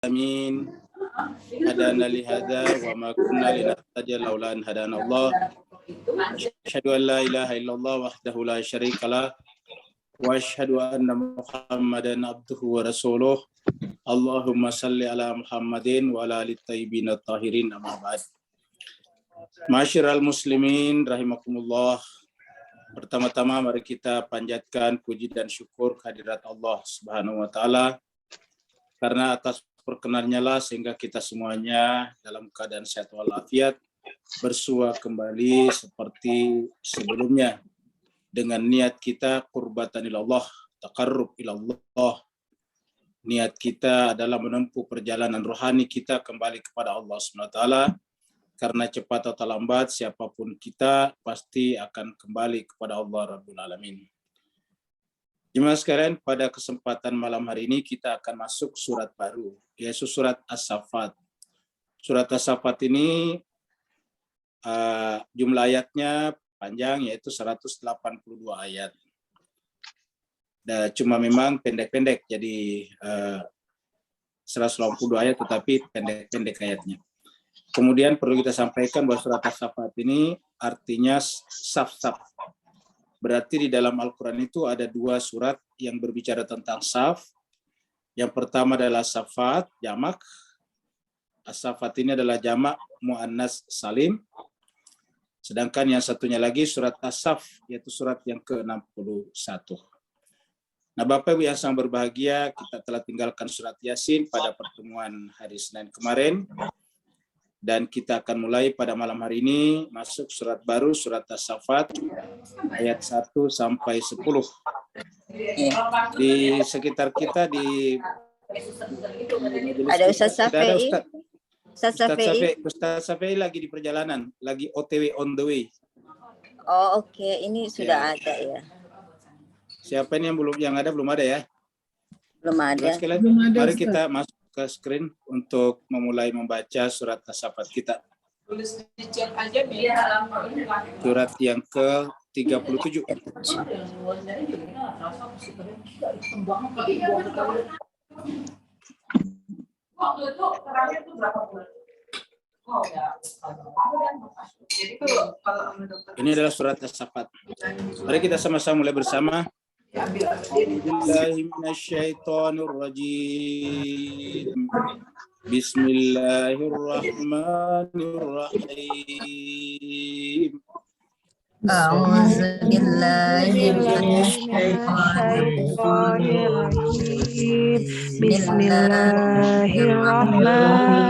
Amin. Hadana li hadza wa ma kunna linahtadiya laula an hadana Allah. Asyhadu an la ilaha illallah wahdahu la syarikalah wa asyhadu anna Muhammadan abduhu wa rasuluh. Allahumma salli ala Muhammadin wa ala ali thayyibin at-tahirin, amma ba'd. Ma'asyiral muslimin rahimakumullah. Pertama-tama mari kita panjatkan puji dan syukur kehadirat Allah Subhanahu wa taala, karena atas perkenannya lah sehingga kita semuanya dalam keadaan sehat walafiat bersua kembali seperti sebelumnya dengan niat kita qurbatan ilallah, taqarrub ilallah. Niat kita adalah menempuh perjalanan rohani kita kembali kepada Allah Subhanahu wa taala, karena cepat atau lambat siapapun kita pasti akan kembali kepada Allah Rabbul Alamin. Jemaah sekalian, pada kesempatan malam hari ini kita akan masuk surat baru, yaitu surat As-Saffat. Surat As-Saffat ini jumlah ayatnya panjang, yaitu 182 ayat. Dan cuma memang pendek-pendek, jadi 182 ayat tetapi pendek-pendek ayatnya. Kemudian perlu kita sampaikan bahwa surat As-Saffat ini artinya saf-saf. Berarti di dalam Al-Quran itu ada dua surat yang berbicara tentang saf. Yang pertama adalah Saffat, jamak. As-Saffat ini adalah jamak mu'annas salim. Sedangkan yang satunya lagi surat As-Saff, yaitu surat yang ke-61. Nah, Bapak Ibu yang sangat berbahagia, kita telah tinggalkan surat Yasin pada pertemuan hari Senin kemarin. Dan kita akan mulai pada malam hari ini masuk surat baru, surat As-Saffat, ayat 1 sampai 10. Di sekitar kita ada Ustaz Safei. Ustaz Safei lagi di perjalanan, lagi OTW, on the way. Oh, oke. Ini sudah ada ya. Siapa ini yang belum ada ya? Belum ada. Mari kita masuk ke screen untuk memulai membaca surat As-Saffat kita. Tulis di chat aja biar Surat yang ke-37. Ini adalah surat As-Saffat. Mari kita sama-sama mulai bersama. Bismillahirrahmanirrahim. Bismillahirrahmanirrahim. A'udzu billahi minasyaitonirrajim. Bismillahirrahmanirrahim.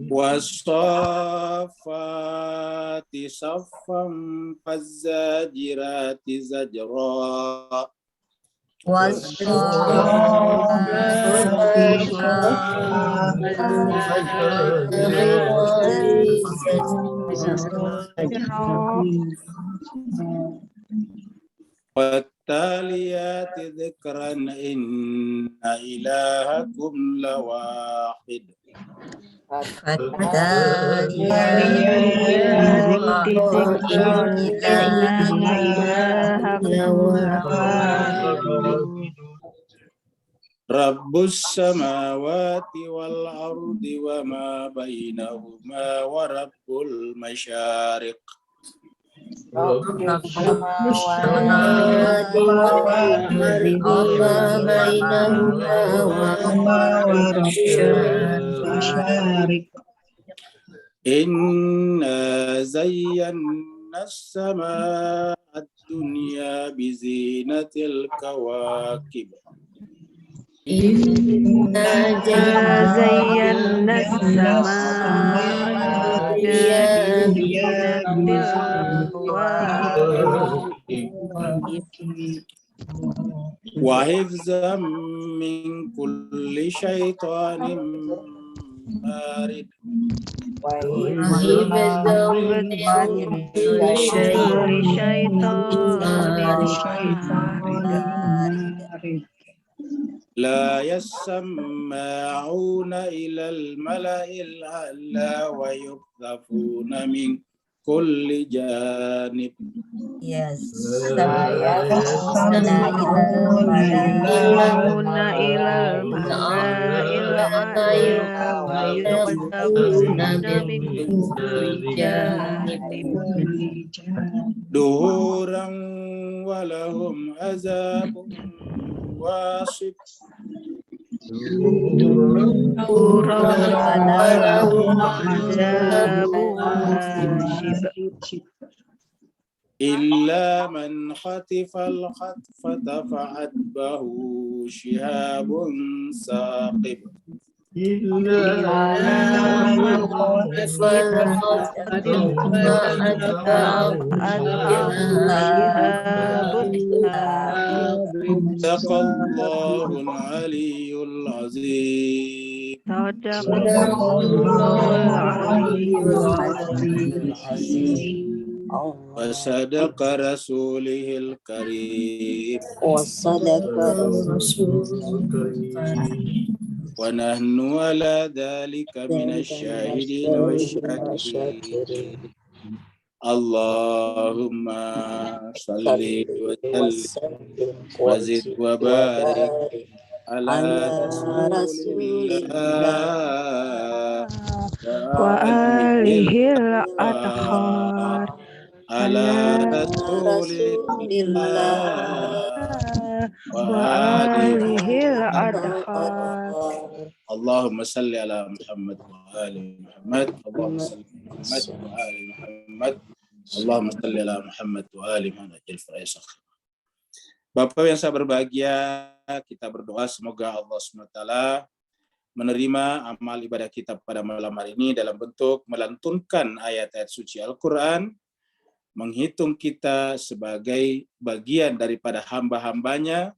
Was-saffati saffan faz-zajirati zajra. Wattaliyati dzikran inna ilahakum lawahid. Rabbus samawati wal ardi wa ma bainahuma wa rabbul masyariq. Rabbus samawati wal ardi wa ma bainahuma wa rabbul masyariq. Inna zayyana as-samaa ad-dunya bi zinatil kawakib. Inna zayyana as-samaa ad-dunya wa hifzan min kulli syaitanin marid. La yasma'una ilal mala'il a'la wa yuqdhafuna min kulli janib. يسبحون إلى الملأ الأعلى ويقذفون من كل جانب Duhuran walahum azabun wasib. ولهم عذاب واشب Illa man khatifal khatfata fa'atbahu shihabun saqib. إلا من شهاب ثاقب Sadaqallahul aliyyul azim. صدق الله العلي العظيم Wa sadaqa rasulihil karim. Wa nahnu ala dhalika minasy syahidin wasyakirин. Allahumma salli wa sallim wa zid wa barik ala rasulillah wa وآله alihi الأطهار ala rasulillah wa alihi. وآله الأطهار Allahumma salli ala Muhammad wa ali Muhammad. Allahumma salli ala Muhammad wa ali Muhammad. Allahumma salli ala Muhammad wa ali Muhammad. Bapak yang saya berbahagia, kita berdoa semoga Allah SWT menerima amal ibadah kita pada malam hari ini dalam bentuk melantunkan ayat-ayat suci Al-Quran, menghitung kita sebagai bagian daripada hamba-hambanya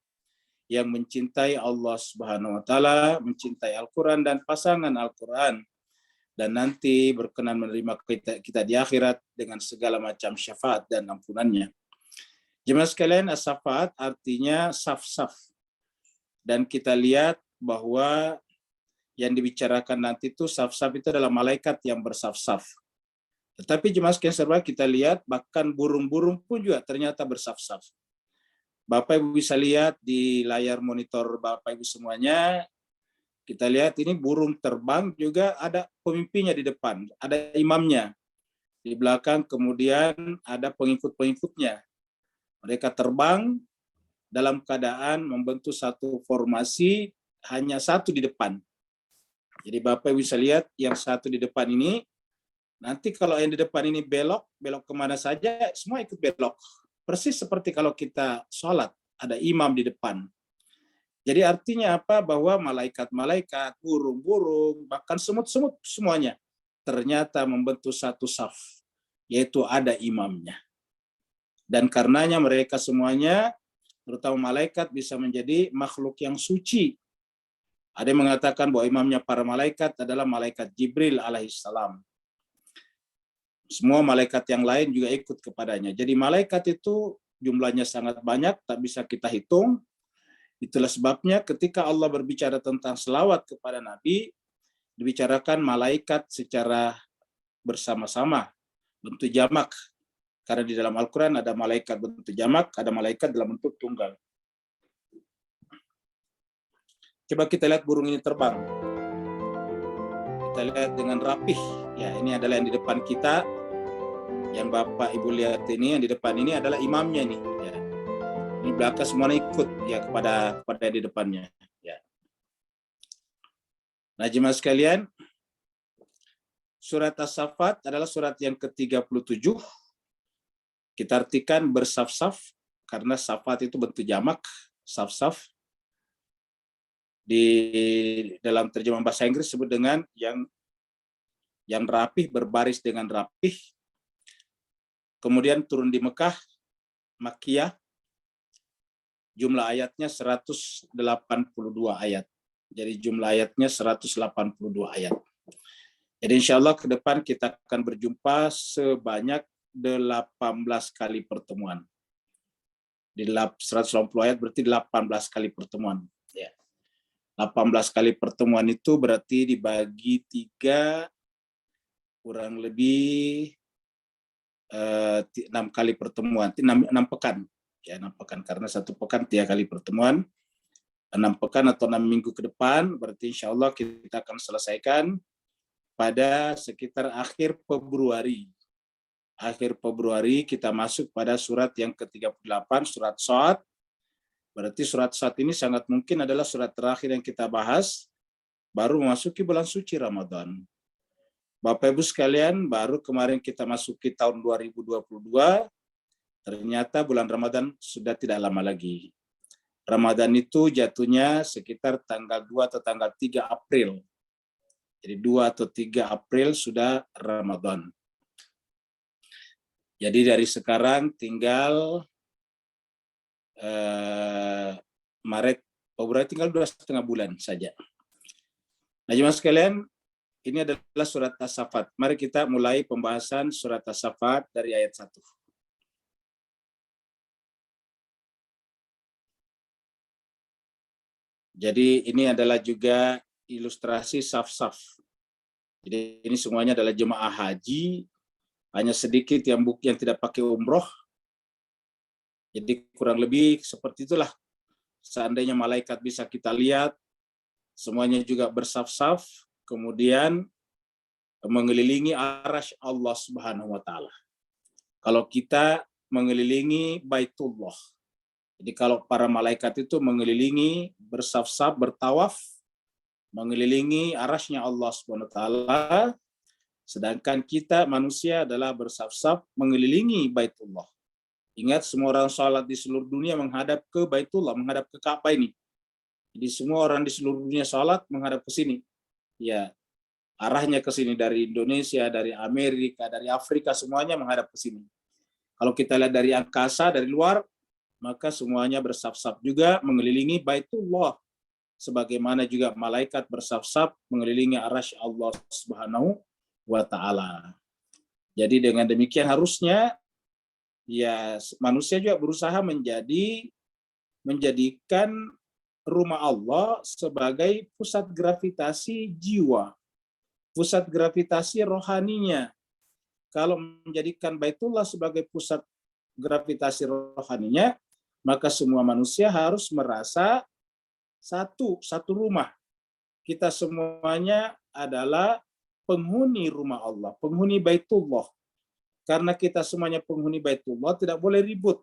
yang mencintai Allah Subhanahu wa taala, mencintai Al-Qur'an dan pasangan Al-Qur'an, dan nanti berkenan menerima kita di akhirat dengan segala macam syafaat dan ampunannya. Jemaah sekalian, as-syafaat artinya saf-saf. Dan kita lihat bahwa yang dibicarakan nanti itu saf-saf itu adalah malaikat yang bersaf-saf. Tetapi jemaah sekalian serba kita lihat bahkan burung-burung pun juga ternyata bersaf-saf. Bapak Ibu bisa lihat di layar monitor Bapak Ibu semuanya, kita lihat ini burung terbang juga ada pemimpinnya di depan, ada imamnya. Di belakang kemudian ada pengikut-pengikutnya. Mereka terbang dalam keadaan membentuk satu formasi, hanya satu di depan. Jadi Bapak Ibu bisa lihat yang satu di depan ini, nanti kalau yang di depan ini belok kemana saja, semua ikut belok. Persis seperti kalau kita sholat, ada imam di depan. Jadi artinya apa? Bahwa malaikat-malaikat, burung-burung, bahkan semut-semut semuanya ternyata membentuk satu saf, yaitu ada imamnya. Dan karenanya mereka semuanya, terutama malaikat, bisa menjadi makhluk yang suci. Ada yang mengatakan bahwa imamnya para malaikat adalah malaikat Jibril alaihissalam. Semua malaikat yang lain juga ikut kepadanya. Jadi malaikat itu jumlahnya sangat banyak, tak bisa kita hitung. Itulah sebabnya ketika Allah berbicara tentang selawat kepada Nabi, dibicarakan malaikat secara bersama-sama, bentuk jamak. Karena di dalam Al-Quran ada malaikat bentuk jamak, ada malaikat dalam bentuk tunggal. Coba kita lihat burung ini terbang. Kita lihat dengan rapih. Ya, ini adalah yang di depan kita. Yang Bapak Ibu lihat ini, yang di depan ini adalah imamnya nih. Ya. Di belakang semuanya ikut ya kepada yang di depannya. Ya. Nah, jemaah sekalian, surat As-Saffat adalah surat yang ke-37. Kita artikan bersaf-saf, karena safat itu bentuk jamak, saf-saf. Di dalam terjemahan bahasa Inggris disebut dengan yang rapih, berbaris dengan rapih. Kemudian turun di Mekah, Makkiyah, jumlah ayatnya 182 ayat. Jadi jumlah ayatnya 182 ayat. Jadi insya Allah ke depan kita akan berjumpa sebanyak 18 kali pertemuan. Di 180 ayat berarti 18 kali pertemuan. Ya. 18 kali pertemuan itu berarti dibagi 3, kurang lebih 6 kali pertemuan, 6 pekan. Ya, 6 pekan, karena 1 pekan 3 kali pertemuan. 6 pekan atau 6 minggu ke depan, berarti insya Allah kita akan selesaikan pada sekitar akhir Februari. Akhir Februari kita masuk pada surat yang ke-38, surat Shad. Berarti surat Shad ini sangat mungkin adalah surat terakhir yang kita bahas, baru memasuki bulan suci Ramadan. Bapak Ibu sekalian, baru kemarin kita masuki tahun 2022, ternyata bulan Ramadan sudah tidak lama lagi. Ramadan itu jatuhnya sekitar tanggal 2 atau tanggal 3 April. Jadi 2 atau 3 April sudah Ramadan. Jadi dari sekarang tinggal Maret, Februari, tinggal 2,5 bulan saja. Nah, jemaah sekalian, ini adalah surat As-Saffat. Mari kita mulai pembahasan surat As-Saffat dari ayat 1. Jadi ini adalah juga ilustrasi saf-saf. Jadi ini semuanya adalah jemaah haji, hanya sedikit yang tidak pakai umroh. Jadi kurang lebih seperti itulah. Seandainya malaikat bisa kita lihat, semuanya juga bersaf-saf, kemudian mengelilingi arasy Allah Subhanahu wa taala. Kalau kita mengelilingi Baitullah. Jadi kalau para malaikat itu mengelilingi, bersaf-saf, bertawaf, mengelilingi arasy-Nya Allah Subhanahu wa taala, sedangkan kita manusia adalah bersaf-saf mengelilingi Baitullah. Ingat, semua orang sholat di seluruh dunia menghadap ke Baitullah, menghadap ke Ka'bah ini. Jadi semua orang di seluruh dunia sholat menghadap ke sini. Ya, arahnya ke sini, dari Indonesia, dari Amerika, dari Afrika, semuanya menghadap ke sini. Kalau kita lihat dari angkasa, dari luar, maka semuanya bersaf-saf juga mengelilingi Baitullah. Sebagaimana juga malaikat bersaf-saf mengelilingi arasy Allah Subhanahu wa taala. Jadi dengan demikian harusnya ya manusia juga berusaha menjadikan rumah Allah sebagai pusat gravitasi jiwa, pusat gravitasi rohaninya. Kalau menjadikan Baitullah sebagai pusat gravitasi rohaninya, maka semua manusia harus merasa satu rumah. Kita semuanya adalah penghuni rumah Allah, penghuni Baitullah. Karena kita semuanya penghuni Baitullah, tidak boleh ribut,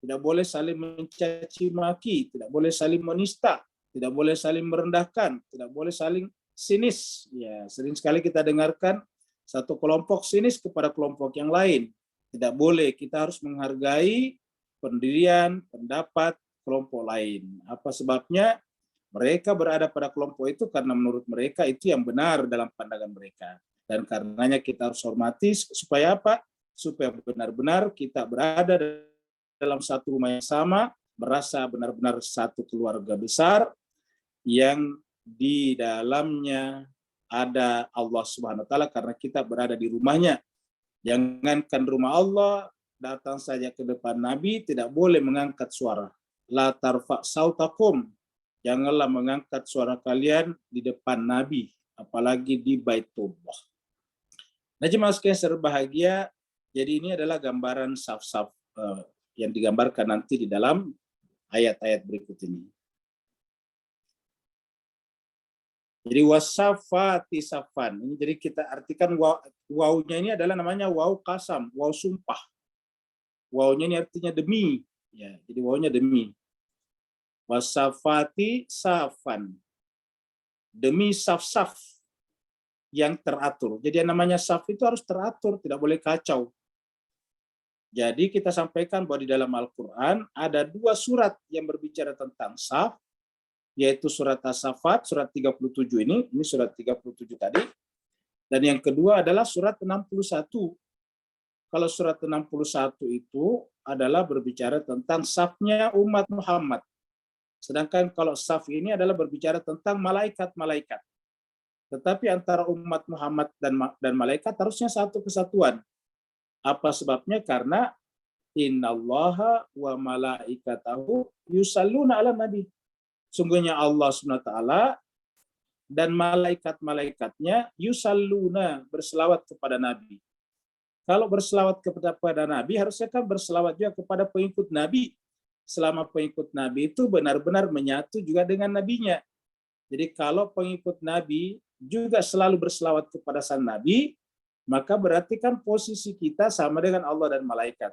tidak boleh saling mencaci maki, tidak boleh saling menista, tidak boleh saling merendahkan, tidak boleh saling sinis. Ya, sering sekali kita dengarkan satu kelompok sinis kepada kelompok yang lain. Tidak boleh, kita harus menghargai pendirian, pendapat kelompok lain. Apa sebabnya? Mereka berada pada kelompok itu karena menurut mereka itu yang benar dalam pandangan mereka. Dan karenanya kita harus hormati, supaya apa? Supaya benar-benar kita berada dalam satu rumah yang sama, merasa benar-benar satu keluarga besar yang di dalamnya ada Allah Subhanahu wa taala, karena kita berada di rumahnya. Jangankan rumah Allah, datang saja ke depan Nabi tidak boleh mengangkat suara. La tarfa sautakum, janganlah mengangkat suara kalian di depan Nabi, apalagi di Baitullah. Nah, jemaah sekalian berbahagia, jadi ini adalah gambaran saf-saf yang digambarkan nanti di dalam ayat-ayat berikut ini. Jadi wasafati safan. Ini jadi kita artikan wawunya ini adalah namanya waw kasam, waw sumpah. Wawunya ini artinya demi. Ya, jadi wawunya demi. Wasafati safan. Demi saf-saf yang teratur. Jadi yang namanya saf itu harus teratur, tidak boleh kacau. Jadi kita sampaikan bahwa di dalam Al-Quran ada 2 surat yang berbicara tentang saf, yaitu surat As-Saffat, surat 37 ini surat 37 tadi, dan yang kedua adalah surat 61. Kalau surat 61 itu adalah berbicara tentang safnya umat Muhammad. Sedangkan kalau saf ini adalah berbicara tentang malaikat-malaikat. Tetapi antara umat Muhammad dan malaikat harusnya satu kesatuan. Apa sebabnya? Karena innallaha wa malaikatahu yusalluna ala nabi. Sungguhnya Allah SWT dan malaikat-malaikatnya yusalluna, berselawat kepada Nabi. Kalau berselawat kepada Nabi, harusnya kan berselawat juga kepada pengikut Nabi. Selama pengikut Nabi itu benar-benar menyatu juga dengan Nabinya. Jadi kalau pengikut Nabi juga selalu berselawat kepada sang Nabi, maka berarti kan posisi kita sama dengan Allah dan malaikat.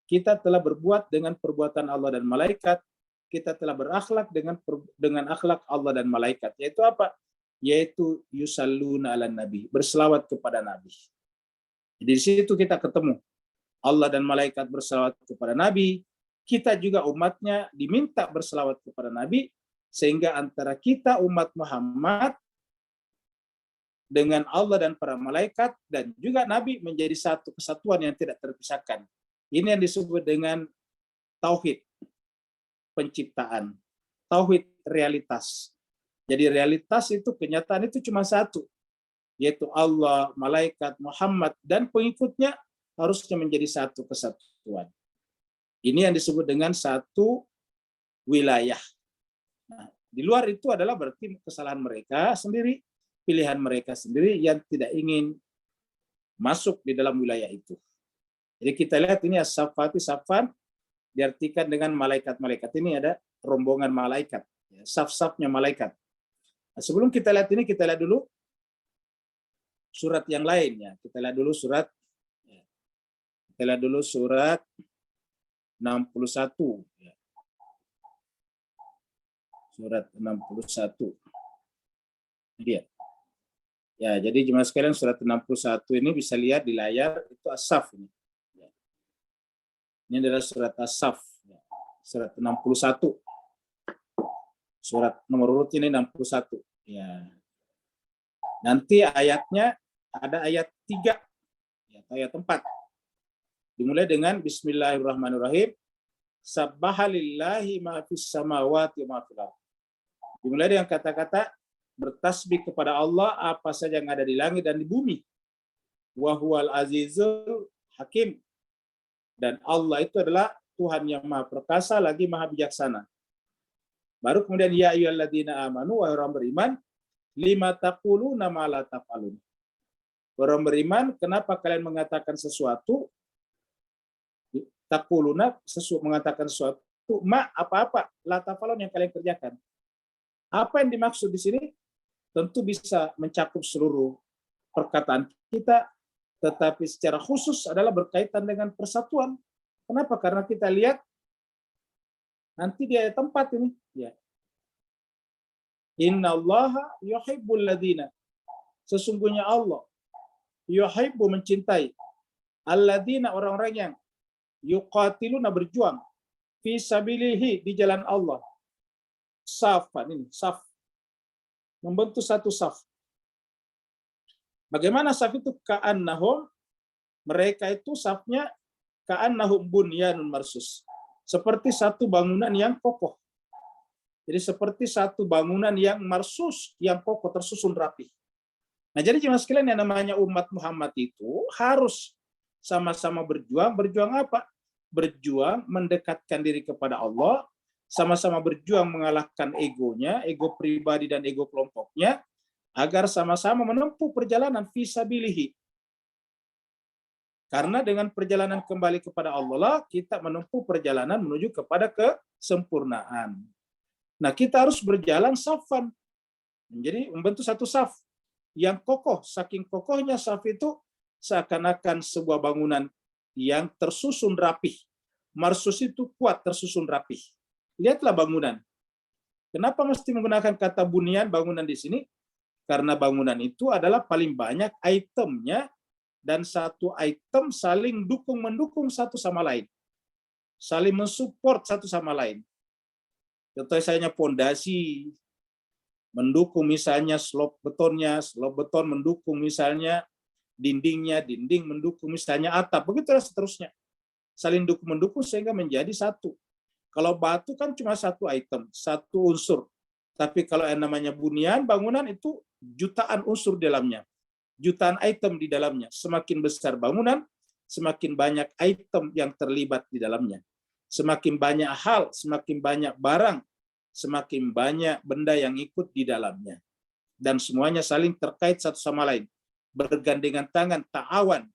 Kita telah berbuat dengan perbuatan Allah dan malaikat. Kita telah berakhlak dengan akhlak Allah dan malaikat. Yaitu apa? Yaitu yusalluna ala nabi, berselawat kepada Nabi. Jadi di situ kita ketemu. Allah dan malaikat berselawat kepada Nabi. Kita juga umatnya diminta berselawat kepada Nabi. Sehingga antara kita umat Muhammad dengan Allah dan para malaikat dan juga Nabi menjadi satu kesatuan yang tidak terpisahkan. Ini yang disebut dengan tauhid penciptaan, tauhid realitas. Jadi realitas itu, kenyataan itu cuma satu, yaitu Allah, malaikat, Muhammad, dan pengikutnya harusnya menjadi satu kesatuan. Ini yang disebut dengan satu wilayah. Nah, di luar itu adalah berarti kesalahan mereka sendiri, pilihan mereka sendiri yang tidak ingin masuk di dalam wilayah itu. Jadi kita lihat ini as-saffati saffan diartikan dengan malaikat-malaikat. Ini ada rombongan malaikat, saf-safnya malaikat. Nah, sebelum kita lihat ini, kita lihat dulu surat yang lain ya. Kita lihat dulu surat 61 ya. Surat 61. Dia. Ya, jadi jemaah sekalian surat 61 ini bisa lihat di layar itu as-saf ini. Ya. Ini adalah surat as-saf, ya. Surat 61. Surat nomor urut ini 61. Ya. Nanti ayatnya ada ayat 3, ya, ayat 4. Dimulai dengan Bismillahirrahmanirrahim. Sabbahalillahi ma fis samawati wa ma fil ardh. Dimulai dengan kata-kata bertasbih kepada Allah apa saja yang ada di langit dan di bumi. Wa huwal azizul hakim. Dan Allah itu adalah Tuhan yang maha perkasa lagi maha bijaksana. Baru kemudian ya ayyuhalladzina amanu, wahai orang beriman, lima taquluna ma la taf'alun. Orang beriman, kenapa kalian mengatakan sesuatu? Taquluna, mengatakan sesuatu, ma apa-apa, la taf'alun yang kalian kerjakan. Apa yang dimaksud di sini? Tentu bisa mencakup seluruh perkataan kita, tetapi secara khusus adalah berkaitan dengan persatuan. Kenapa? Karena kita lihat nanti di ayat 4 ini, ya. Innallaha yuhibbul ladzina. Sesungguhnya Allah yuhibbu mencintai alladzina, orang-orang yang yuqatiluna berjuang fi sabilihi, di jalan Allah. Safan, ini saf, membentuk satu saf. Bagaimana saf itu? Ka'annahum, mereka itu safnya ka'annahum bunyanun marsus, seperti satu bangunan yang kokoh. Jadi seperti satu bangunan yang marsus, yang kokoh, tersusun rapi. Nah, jadi jemaah sekalian, yang namanya umat Muhammad itu harus sama-sama berjuang. Berjuang apa? Berjuang mendekatkan diri kepada Allah, sama-sama berjuang mengalahkan egonya, ego pribadi dan ego kelompoknya, agar sama-sama menempuh perjalanan fisabilihi. Karena dengan perjalanan kembali kepada Allah, kita menempuh perjalanan menuju kepada kesempurnaan. Nah, kita harus berjalan safan. Jadi membentuk satu saf yang kokoh. Saking kokohnya saf itu seakan-akan sebuah bangunan yang tersusun rapih. Marsus itu kuat, tersusun rapih. Lihatlah bangunan. Kenapa mesti menggunakan kata bunyan, bangunan di sini? Karena bangunan itu adalah paling banyak itemnya, dan satu item saling dukung-mendukung satu sama lain. Saling mensupport satu sama lain. Contohnya misalnya pondasi mendukung misalnya slop betonnya, slop beton mendukung misalnya dindingnya, dinding mendukung misalnya atap, begitulah seterusnya. Saling dukung-mendukung sehingga menjadi satu. Kalau batu kan cuma satu item, satu unsur. Tapi kalau yang namanya bunyan, bangunan itu jutaan unsur di dalamnya. Jutaan item di dalamnya. Semakin besar bangunan, semakin banyak item yang terlibat di dalamnya. Semakin banyak hal, semakin banyak barang, semakin banyak benda yang ikut di dalamnya. Dan semuanya saling terkait satu sama lain. Bergandengan tangan, ta'awan.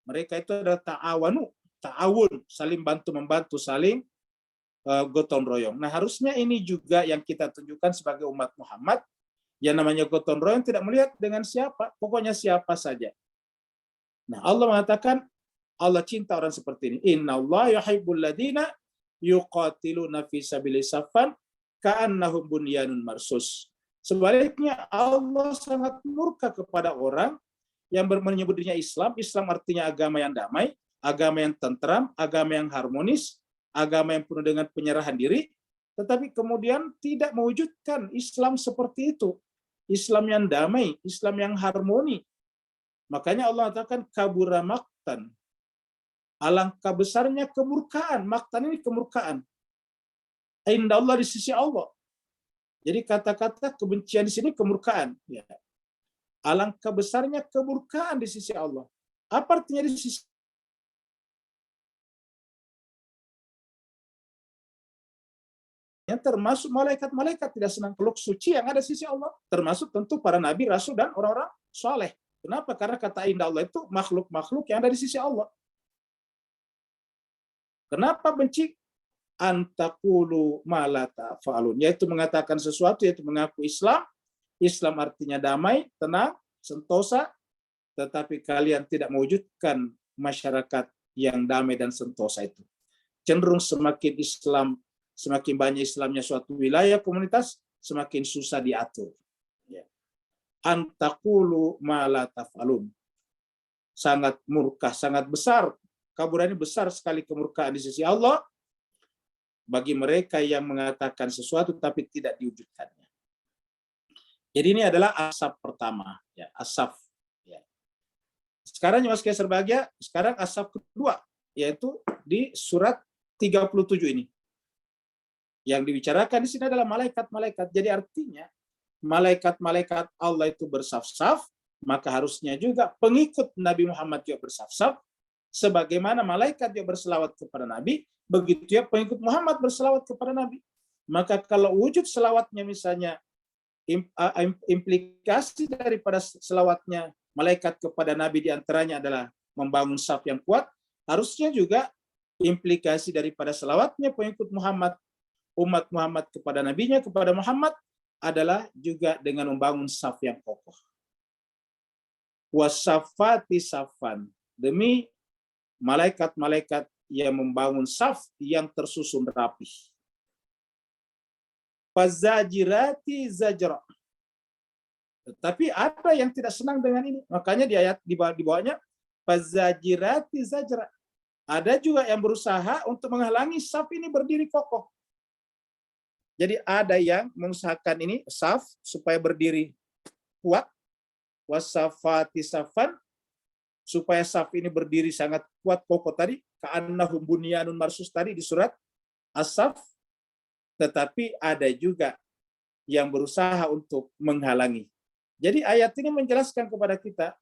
Mereka itu adalah ta'awun, saling bantu-membantu, saling gotong royong. Nah, harusnya ini juga yang kita tunjukkan sebagai umat Muhammad, yang namanya gotong royong tidak melihat dengan siapa, pokoknya siapa saja. Nah, Allah mengatakan, Allah cinta orang seperti ini. Innallaha yuhibbul ladzina yuqatiluna fi sabilihi saffan ka'annahum bunyanun marsus. Sebaliknya, Allah sangat murka kepada orang yang menyebut dirinya Islam. Islam artinya agama yang damai, agama yang tentram, agama yang harmonis, agama yang penuh dengan penyerahan diri, tetapi kemudian tidak mewujudkan Islam seperti itu. Islam yang damai, Islam yang harmoni. Makanya Allah katakan kabura maktan. Alangkah besarnya kemurkaan. Maktan ini kemurkaan. Inda Allah, di sisi Allah. Jadi kata-kata kebencian di sini kemurkaan. Ya. Alangkah besarnya kemurkaan di sisi Allah. Apa artinya di sisi termasuk malaikat-malaikat tidak senang peluk suci yang ada di sisi Allah. Termasuk tentu para nabi, rasul, dan orang-orang soleh. Kenapa? Karena kata indah Allah itu makhluk-makhluk yang ada di sisi Allah. Kenapa benci? Antakulu malata fa'alun. Yaitu mengatakan sesuatu, yaitu mengaku Islam. Islam artinya damai, tenang, sentosa. Tetapi kalian tidak mewujudkan masyarakat yang damai dan sentosa itu. Cenderung semakin Islam, semakin banyak Islamnya suatu wilayah, komunitas, semakin susah diatur. Antakulu malata fa'alun. Sangat murka, sangat besar. Kaburan ini besar sekali kemurkaan di sisi Allah bagi mereka yang mengatakan sesuatu tapi tidak diwujudkannya. Jadi ini adalah asap pertama, ya, asap. Ya. Sekarang Mas Kaiser Bahagia, sekarang asap kedua, yaitu di surat 37 ini. Yang dibicarakan di sini adalah malaikat-malaikat. Jadi artinya malaikat-malaikat Allah itu bersaf-saf, maka harusnya juga pengikut Nabi Muhammad juga bersaf-saf. Sebagaimana malaikat yang berselawat kepada Nabi, begitu ya pengikut Muhammad berselawat kepada Nabi. Maka kalau wujud selawatnya misalnya, implikasi daripada selawatnya malaikat kepada Nabi diantaranya adalah membangun saf yang kuat, harusnya juga implikasi daripada selawatnya pengikut Muhammad, umat Muhammad kepada Nabinya, kepada Muhammad, adalah juga dengan membangun saf yang kokoh. Wasafati safan. Demi malaikat-malaikat yang membangun saf yang tersusun rapi. Fazajirati zajra. Tetapi ada yang tidak senang dengan ini. Makanya di ayat di bawahnya fazajirati zajra. Ada juga yang berusaha untuk menghalangi saf ini berdiri kokoh. Jadi ada yang mengusahakan ini saf supaya berdiri kuat. Wasafati safan, supaya saf ini berdiri sangat kuat kokoh tadi, ka'annahum bunyanun marsus tadi di surat As-Saff. Tetapi ada juga yang berusaha untuk menghalangi. Jadi ayat ini menjelaskan kepada kita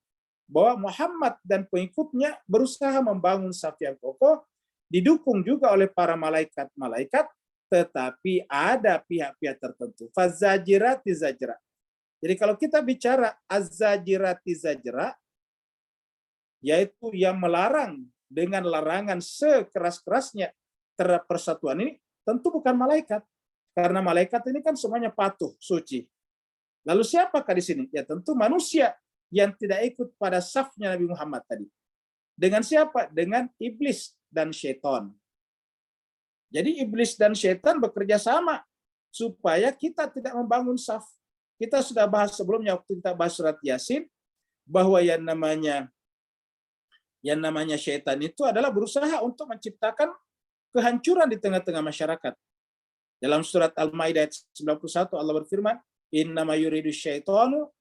bahwa Muhammad dan pengikutnya berusaha membangun saf yang kokoh, didukung juga oleh para malaikat-malaikat, tetapi ada pihak-pihak tertentu. Fazajirati zajra. Jadi kalau kita bicara az-zajirati zajra, yaitu yang melarang dengan larangan sekeras-kerasnya terhadap persatuan ini, tentu bukan malaikat. Karena malaikat ini kan semuanya patuh, suci. Lalu siapakah di sini? Ya tentu manusia yang tidak ikut pada safnya Nabi Muhammad tadi. Dengan siapa? Dengan iblis dan syaitan. Jadi iblis dan syaitan bekerja sama supaya kita tidak membangun saf. Kita sudah bahas sebelumnya waktu kita bahas surat Yasin, bahwa yang namanya syaitan itu adalah berusaha untuk menciptakan kehancuran di tengah-tengah masyarakat. Dalam surat Al-Maidah ayat 91 Allah berfirman, innama yuridu syaitanu,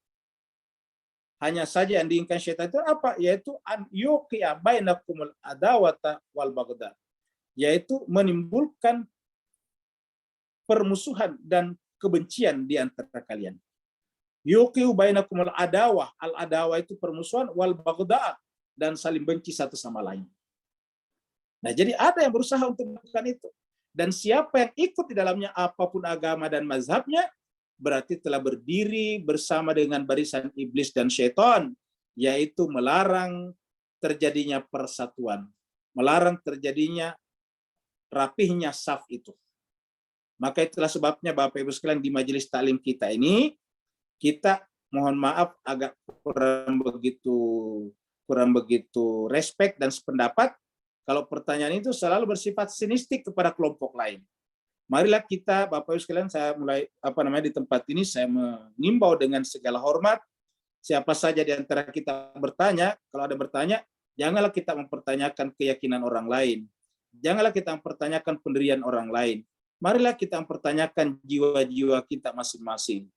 hanya saja yang diinginkan syaitan itu apa? Yaitu an yuqi'a bainakumul adawata wal baghdha, yaitu menimbulkan permusuhan dan kebencian di antara kalian. Yuqi'u bainakumul adawah, al-adawah itu permusuhan, wal baghdha, dan saling benci satu sama lain. Nah, jadi ada yang berusaha untuk melakukan itu. Dan siapa yang ikut di dalamnya apapun agama dan mazhabnya, berarti telah berdiri bersama dengan barisan iblis dan syaitan, yaitu melarang terjadinya persatuan, melarang terjadinya rapihnya saf itu. Maka itulah sebabnya Bapak Ibu sekalian di majelis taklim kita ini, kita mohon maaf agak kurang begitu respect dan sependapat kalau pertanyaan itu selalu bersifat sinistik kepada kelompok lain. Marilah kita, Bapak Ibu sekalian, saya mulai di tempat ini saya mengimbau dengan segala hormat, siapa saja di antara kita bertanya, kalau ada bertanya, janganlah kita mempertanyakan keyakinan orang lain. Janganlah kita mempertanyakan pendirian orang lain. Marilah kita mempertanyakan jiwa-jiwa kita masing-masing.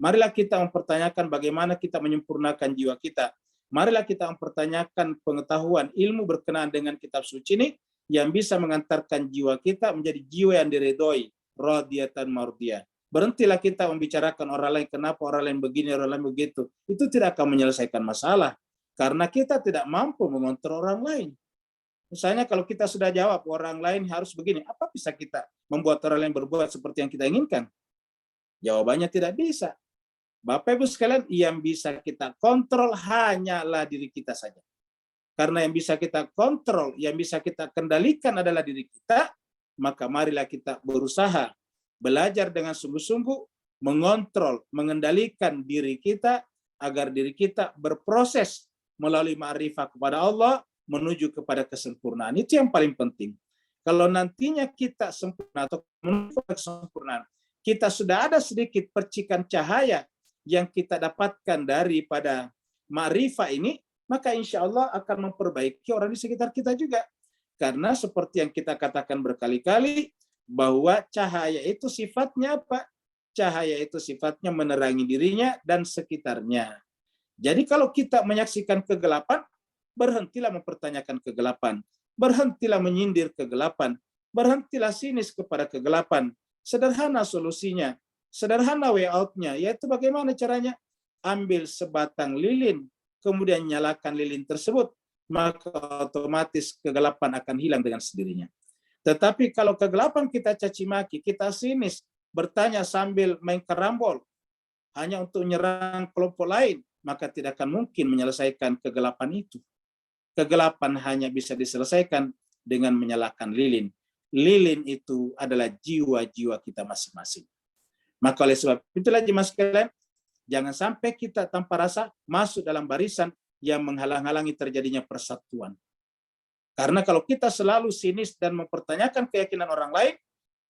Marilah kita mempertanyakan bagaimana kita menyempurnakan jiwa kita. Marilah kita mempertanyakan pengetahuan ilmu berkenaan dengan kitab suci ini yang bisa mengantarkan jiwa kita menjadi jiwa yang diridhoi, radiyatan mardiyah. Berhentilah kita membicarakan orang lain, kenapa orang lain begini, orang lain begitu. Itu tidak akan menyelesaikan masalah. Karena kita tidak mampu mengontrol orang lain. Misalnya kalau kita sudah jawab, orang lain harus begini, apa bisa kita membuat orang lain berbuat seperti yang kita inginkan? Jawabannya tidak bisa. Bapak Ibu sekalian, yang bisa kita kontrol hanyalah diri kita saja. Karena yang bisa kita kontrol, yang bisa kita kendalikan adalah diri kita, maka marilah kita berusaha belajar dengan sungguh-sungguh, mengontrol, mengendalikan diri kita, agar diri kita berproses melalui ma'rifah kepada Allah, menuju kepada kesempurnaan. Itu yang paling penting. Kalau nantinya kita sempurna atau menuju kesempurnaan, kita sudah ada sedikit percikan cahaya yang kita dapatkan daripada ma'rifah ini, maka insya Allah akan memperbaiki orang di sekitar kita juga. Karena seperti yang kita katakan berkali-kali, bahwa cahaya itu sifatnya apa? Cahaya itu sifatnya menerangi dirinya dan sekitarnya. Jadi kalau kita menyaksikan kegelapan, berhentilah mempertanyakan kegelapan. Berhentilah menyindir kegelapan. Berhentilah sinis kepada kegelapan. Sederhana solusinya. Sederhana way out-nya. Yaitu bagaimana caranya? Ambil sebatang lilin, kemudian nyalakan lilin tersebut, maka otomatis kegelapan akan hilang dengan sendirinya. Tetapi kalau kegelapan kita caci maki, kita sinis, bertanya sambil main karambol, hanya untuk menyerang kelompok lain, maka tidak akan mungkin menyelesaikan kegelapan itu. Kegelapan hanya bisa diselesaikan dengan menyalakan lilin. Lilin itu adalah jiwa-jiwa kita masing-masing. Maka oleh sebab itulah jemaah sekalian, jangan sampai kita tanpa rasa masuk dalam barisan yang menghalang-halangi terjadinya persatuan. Karena kalau kita selalu sinis dan mempertanyakan keyakinan orang lain,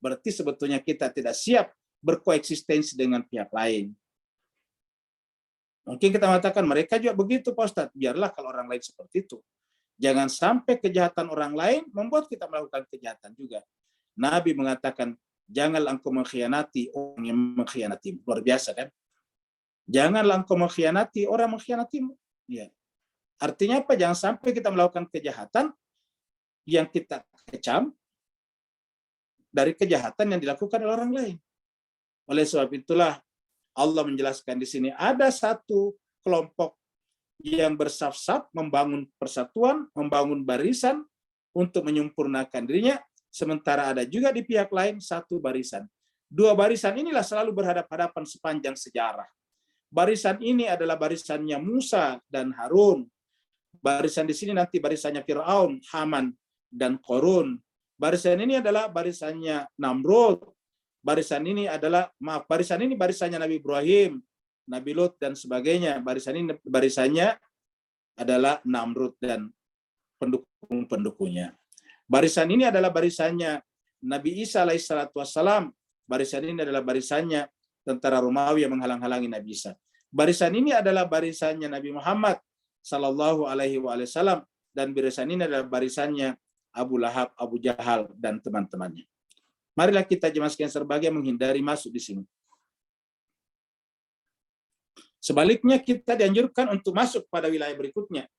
berarti sebetulnya kita tidak siap berkoeksistensi dengan pihak lain. Mungkin kita mengatakan mereka juga begitu Pak Ustadz, biarlah kalau orang lain seperti itu. Jangan sampai kejahatan orang lain membuat kita melakukan kejahatan juga. Nabi mengatakan, janganlah engkau mengkhianati orang yang mengkhianatimu. Luar biasa kan? Janganlah engkau mengkhianati orang mengkhianatimu. Ya. Artinya apa? Jangan sampai kita melakukan kejahatan yang kita kecam dari kejahatan yang dilakukan oleh orang lain. Oleh sebab itulah Allah menjelaskan di sini ada satu kelompok yang bersaf-saf membangun persatuan, membangun barisan untuk menyempurnakan dirinya, sementara ada juga di pihak lain satu barisan. Dua barisan inilah selalu berhadapan-hadapan sepanjang sejarah. Barisan ini adalah barisannya Musa dan Harun. Barisan di sini nanti barisannya Fir'aun, Haman, dan Qorun. Barisan ini adalah barisannya Namrud. Barisan ini barisannya Nabi Ibrahim, Nabi Lut, dan sebagainya. Barisan ini barisannya adalah Namrud dan pendukung-pendukungnya. Barisan ini adalah barisannya Nabi Isa alaihissalatu wassalam. Barisan ini adalah barisannya tentara Romawi yang menghalang-halangi Nabi Isa. Barisan ini adalah barisannya Nabi Muhammad sallallahu alaihi wasallam, dan barisan ini adalah barisannya Abu Lahab, Abu Jahal, dan teman-temannya. Marilah kita jemaah sekalian serbahagia menghindari masuk di sini. Sebaliknya kita dianjurkan untuk masuk pada wilayah berikutnya,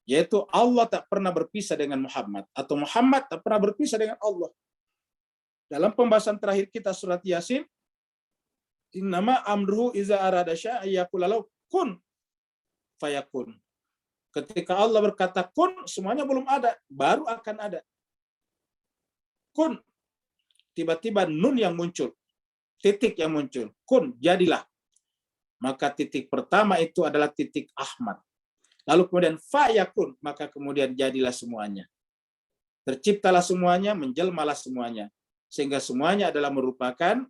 yaitu Allah tak pernah berpisah dengan Muhammad, atau Muhammad tak pernah berpisah dengan Allah. Dalam pembahasan terakhir kita surat Yasin, innama amruhu iza arada syai'an yaqula lahu kun fayakun. Ketika Allah berkata kun, semuanya belum ada, baru akan ada. Kun, tiba-tiba nun yang muncul, titik yang muncul, kun, jadilah. Maka titik pertama itu adalah titik Ahmad. Lalu kemudian fayakun, maka kemudian jadilah semuanya. Terciptalah semuanya, menjelmalah semuanya. Sehingga semuanya adalah merupakan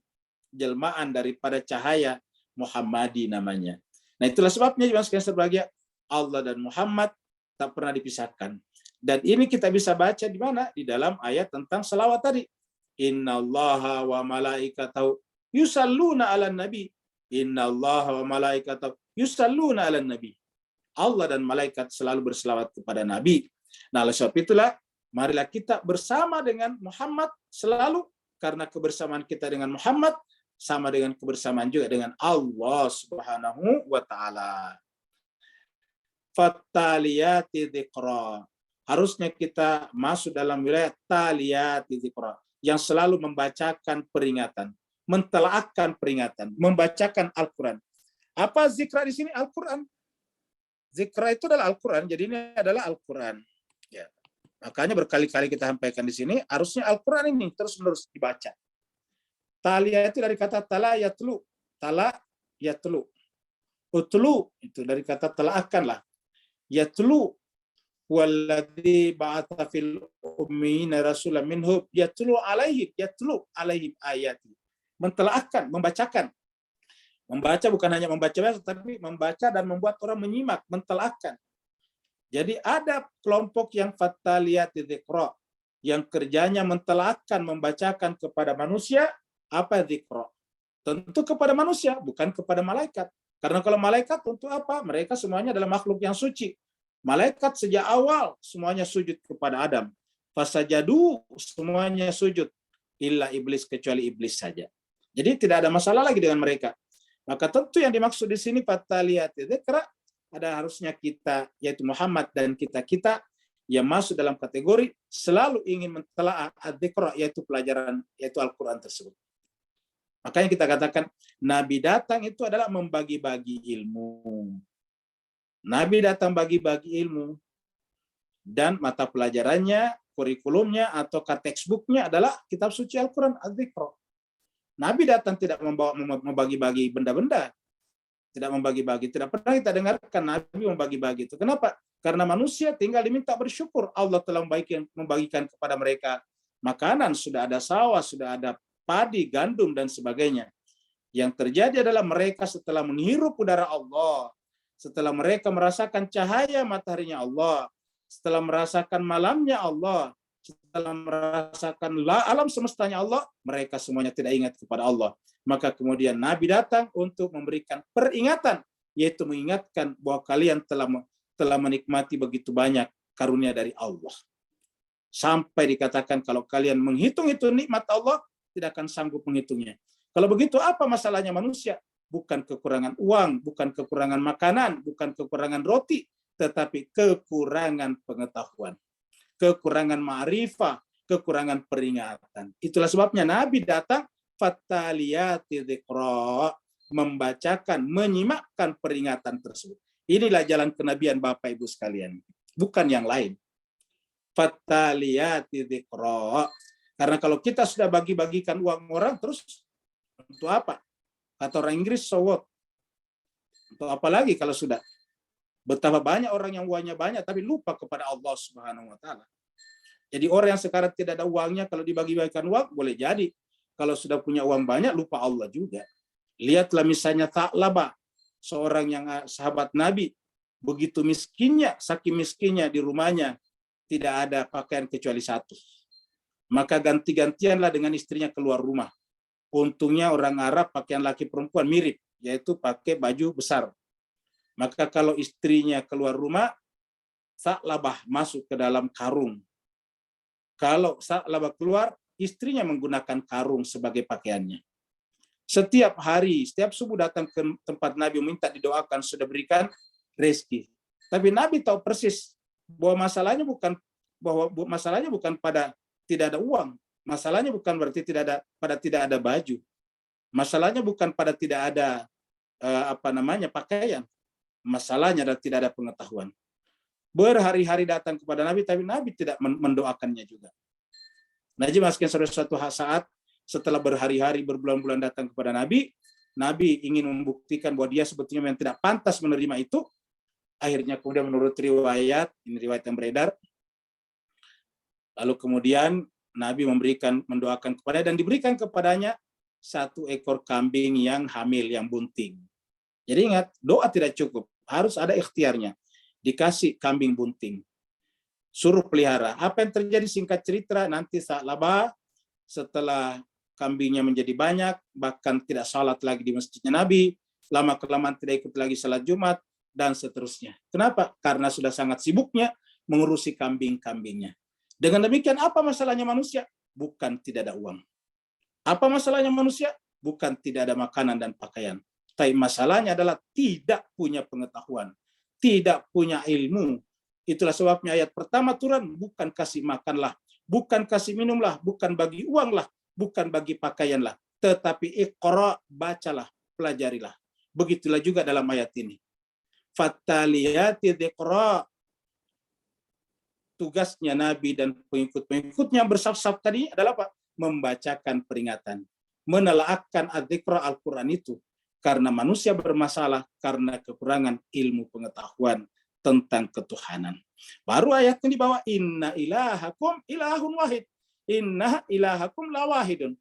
jelmaan daripada cahaya Muhammadi namanya. Nah itulah sebabnya jemaah sekalian berbahagia, Allah dan Muhammad tak pernah dipisahkan. Dan ini kita bisa baca di mana? Di dalam ayat tentang salawat tadi. Innallaha wa malaikatahu yusalluna 'alan nabi. Innallaha wa malaikatahu yusalluna 'alan nabi. Allah dan malaikat selalu berselawat kepada Nabi. Nah, oleh sebab itulah marilah kita bersama dengan Muhammad selalu, karena kebersamaan kita dengan Muhammad sama dengan kebersamaan juga dengan Allah Subhanahu wa taala. Fattaliyati dzikra. Harusnya kita masuk dalam wilayah taliyati dzikra, yang selalu membacakan peringatan, mentelaahkan peringatan, membacakan Al-Qur'an. Apa zikra di sini? Al-Qur'an. Zikra itu adalah Al-Qur'an, jadi ini adalah Al-Qur'an. Ya. Makanya berkali-kali kita sampaikan di sini, harusnya Al-Qur'an ini terus-menerus dibaca. Taliyah itu dari kata tala yatlu. Tala yatlu. Utlu itu dari kata telaahkanlah. Yatlu walladzi ba'atsa fil ummiyina rasulan minhum yatlu alaihim ayati. Mentelaahkan, membacakan. Membaca bukan hanya membaca biasa, tapi membaca dan membuat orang menyimak, mentelaahkan. Jadi ada kelompok yang fattaliyati dzikra, yang kerjanya mentelaahkan, membacakan kepada manusia. Apa dzikra? Tentu kepada manusia, bukan kepada malaikat. Karena kalau malaikat untuk apa? Mereka semuanya adalah makhluk yang suci. Malaikat sejak awal semuanya sujud kepada Adam. Fasajadu, semuanya sujud. Illa iblis, kecuali iblis saja. Jadi tidak ada masalah lagi dengan mereka. Maka tentu yang dimaksud di sini fattaliyati dzikra, ada harusnya kita, yaitu Muhammad dan kita yang masuk dalam kategori selalu ingin mentelaah adzikra, yaitu pelajaran, yaitu Al-Qur'an tersebut. Makanya kita katakan Nabi datang itu adalah membagi-bagi ilmu. Nabi datang bagi-bagi ilmu, dan mata pelajarannya, kurikulumnya atau textbooknya adalah kitab suci Al-Qur'an, adzikra. Nabi datang tidak membawa membagi-bagi benda-benda, tidak membagi-bagi. Tidak pernah kita dengarkan Nabi membagi-bagi itu. Kenapa? Karena manusia tinggal diminta bersyukur. Allah telah membagikan kepada mereka makanan, sudah ada sawah, sudah ada padi, gandum, dan sebagainya. Yang terjadi adalah mereka setelah menghirup udara Allah, setelah mereka merasakan cahaya mataharinya Allah, setelah merasakan malamnya Allah, setelah merasakan alam semestanya Allah, mereka semuanya tidak ingat kepada Allah. Maka kemudian Nabi datang untuk memberikan peringatan, yaitu mengingatkan bahwa kalian telah menikmati begitu banyak karunia dari Allah. Sampai dikatakan kalau kalian menghitung itu nikmat Allah, tidak akan sanggup menghitungnya. Kalau begitu apa masalahnya manusia? Bukan kekurangan uang, bukan kekurangan makanan, bukan kekurangan roti, tetapi kekurangan pengetahuan, kekurangan ma'rifah, kekurangan peringatan. Itulah sebabnya Nabi datang fattaliyati dzikra, membacakan, menyimakkan peringatan tersebut. Inilah jalan kenabian Bapak Ibu sekalian, bukan yang lain. Fattaliyati dzikra. Karena kalau kita sudah bagi-bagikan uang orang, terus untuk apa? Kata orang Inggris, so what? Untuk apa lagi kalau sudah? Betapa banyak orang yang uangnya banyak, tapi lupa kepada Allah Subhanahu wa Ta'ala. Jadi orang yang sekarang tidak ada uangnya, kalau dibagi-bagikan uang, boleh jadi. Kalau sudah punya uang banyak, lupa Allah juga. Lihatlah misalnya Tha'labah, seorang yang sahabat Nabi, begitu miskinnya, saking miskinnya di rumahnya, tidak ada pakaian kecuali satu. Maka ganti-gantianlah dengan istrinya keluar rumah. Untungnya orang Arab pakaian laki perempuan mirip, yaitu pakai baju besar. Maka kalau istrinya keluar rumah, Tha'labah masuk ke dalam karung. Kalau Tha'labah keluar, istrinya menggunakan karung sebagai pakaiannya. Setiap hari, setiap subuh datang ke tempat Nabi minta didoakan, sudah berikan rezeki. Tapi Nabi tahu persis bahwa masalahnya bukan pada tidak ada uang. Masalahnya bukan berarti tidak ada baju. Masalahnya bukan pada tidak ada pakaian. Masalahnya adalah tidak ada pengetahuan. Berhari-hari datang kepada Nabi, tapi Nabi tidak mendoakannya juga. Najib maskin suatu saat setelah berhari-hari, berbulan-bulan datang kepada Nabi, Nabi ingin membuktikan bahwa dia sebetulnya memang tidak pantas menerima itu. Akhirnya kemudian menurut riwayat, ini riwayat yang beredar, lalu kemudian Nabi mendoakan kepada dan diberikan kepadanya 1 ekor kambing yang hamil, yang bunting. Jadi ingat, doa tidak cukup, harus ada ikhtiarnya. Dikasih kambing bunting, suruh pelihara. Apa yang terjadi singkat cerita, nanti saat laba, setelah kambingnya menjadi banyak, bahkan tidak salat lagi di masjidnya Nabi, lama-kelamaan tidak ikut lagi salat Jumat, dan seterusnya. Kenapa? Karena sudah sangat sibuknya mengurusi kambing-kambingnya. Dengan demikian, apa masalahnya manusia? Bukan tidak ada uang. Apa masalahnya manusia? Bukan tidak ada makanan dan pakaian. Tapi masalahnya adalah tidak punya pengetahuan, tidak punya ilmu. Itulah sebabnya ayat pertama turun, bukan kasih makanlah, bukan kasih minumlah, bukan bagi uanglah, bukan bagi pakaianlah, tetapi iqra, bacalah, pelajarilah. Begitulah juga dalam ayat ini. Fattaliyati dziqra. Tugasnya Nabi dan pengikut-pengikutnya bersaf-saf tadi adalah apa? Membacakan peringatan, menelaahkan adzikra Al-Quran itu, karena manusia bermasalah karena kekurangan ilmu pengetahuan tentang ketuhanan. Baru ayatnya di bawah, inna ilahakum ilahun wahid, inna ilahakum lawahidun.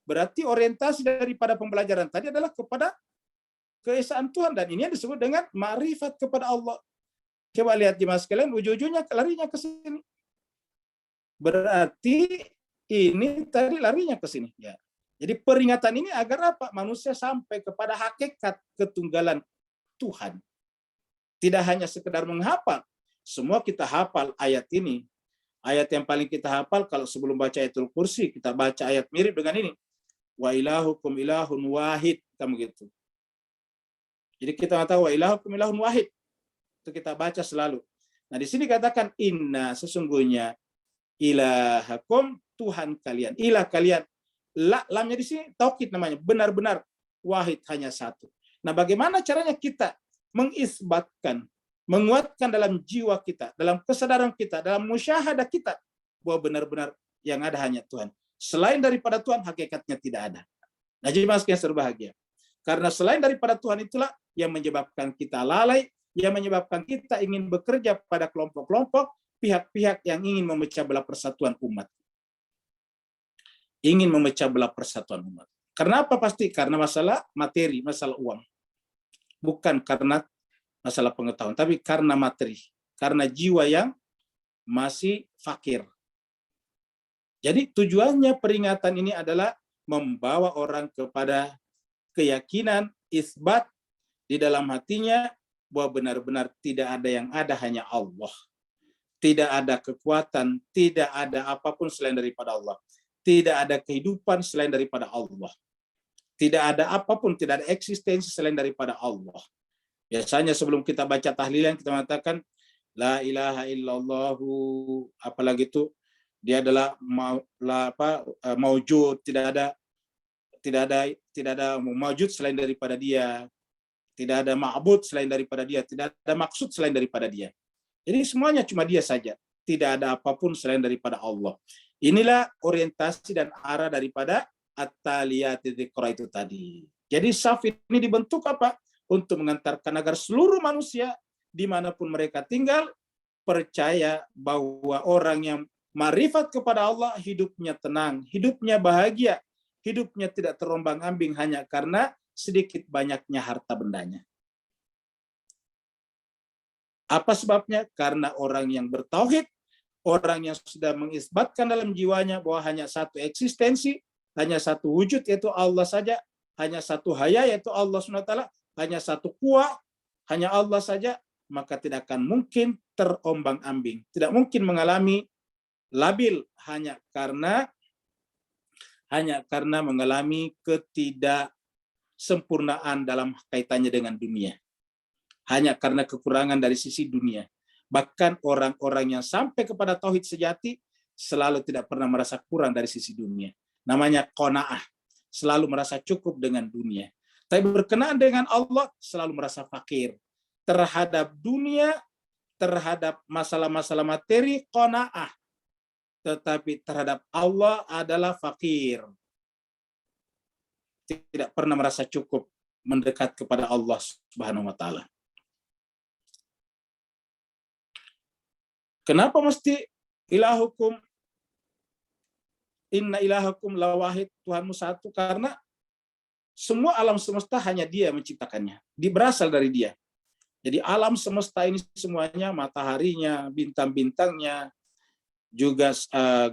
Berarti orientasi daripada pembelajaran tadi adalah kepada keesaan Tuhan, dan ini yang disebut dengan ma'rifat kepada Allah. Coba lihat jemaah sekalian, ujung-ujungnya larinya ke sini. Berarti ini tadi larinya ke sini. Ya. Jadi peringatan ini agar apa? Manusia sampai kepada hakikat ketunggalan Tuhan. Tidak hanya sekedar menghafal. Semua kita hafal ayat ini. Ayat yang paling kita hafal kalau sebelum baca ayatul kursi, kita baca ayat mirip dengan ini. Wa ilahukum ilahun wahid. Kamu gitu. Jadi kita tahu wa ilahukum ilahun wahid. Itu kita baca selalu. Nah, di sini katakan inna, sesungguhnya ilahakum, Tuhan kalian. Ilah kalian. Lamnya di sini taukid namanya, benar-benar wahid, hanya satu. Nah, bagaimana caranya kita mengisbatkan, menguatkan dalam jiwa kita, dalam kesadaran kita, dalam musyahadah kita bahwa benar-benar yang ada hanya Tuhan. Selain daripada Tuhan, hakikatnya tidak ada. Nah, jadi mas yang berbahagia. Karena selain daripada Tuhan itulah yang menyebabkan kita lalai, yang menyebabkan kita ingin bekerja pada kelompok-kelompok, pihak-pihak yang ingin memecah belah persatuan umat. Ingin memecah belah persatuan umat. Karena apa? Pasti karena masalah materi, masalah uang. Bukan karena masalah pengetahuan, tapi karena materi. Karena jiwa yang masih fakir. Jadi tujuannya peringatan ini adalah membawa orang kepada keyakinan, isbat di dalam hatinya, bahwa benar-benar tidak ada yang ada, hanya Allah. Tidak ada kekuatan, tidak ada apapun selain daripada Allah. Tidak ada kehidupan selain daripada Allah. Tidak ada apapun, tidak ada eksistensi selain daripada Allah. Biasanya sebelum kita baca tahlilan, kita mengatakan, La ilaha illallahu, apalagi itu, dia adalah maujud, tidak ada maujud selain daripada dia. Tidak ada ma'bud selain daripada dia. Tidak ada maksud selain daripada dia. Jadi semuanya cuma dia saja. Tidak ada apapun selain daripada Allah. Inilah orientasi dan arah daripada at-taliyati dzikra itu tadi. Jadi saf ini dibentuk apa? Untuk mengantarkan agar seluruh manusia dimanapun mereka tinggal percaya bahwa orang yang ma'rifat kepada Allah hidupnya tenang, hidupnya bahagia, hidupnya tidak terombang-ambing hanya karena sedikit banyaknya harta bendanya. Apa sebabnya? Karena orang yang bertauhid, orang yang sudah mengisbatkan dalam jiwanya bahwa hanya satu eksistensi, hanya satu wujud yaitu Allah saja, hanya satu haya yaitu Allah SWT, hanya satu kuah, hanya Allah saja, maka tidak akan mungkin terombang-ambing. Tidak mungkin mengalami labil hanya karena mengalami sempurnaan dalam kaitannya dengan dunia. Hanya karena kekurangan dari sisi dunia. Bahkan orang-orang yang sampai kepada tauhid sejati selalu tidak pernah merasa kurang dari sisi dunia. Namanya qanaah. Selalu merasa cukup dengan dunia. Tapi berkenaan dengan Allah selalu merasa fakir. Terhadap dunia, terhadap masalah-masalah materi, qanaah. Tetapi terhadap Allah adalah fakir. Tidak pernah merasa cukup mendekat kepada Allah Subhanahu wa taala. Kenapa mesti ilahukum, inna ilahakum lawahid, Tuhanmu satu? Karena semua alam semesta hanya Dia menciptakannya, berasal dari Dia. Jadi alam semesta ini semuanya, mataharinya, bintang-bintangnya, juga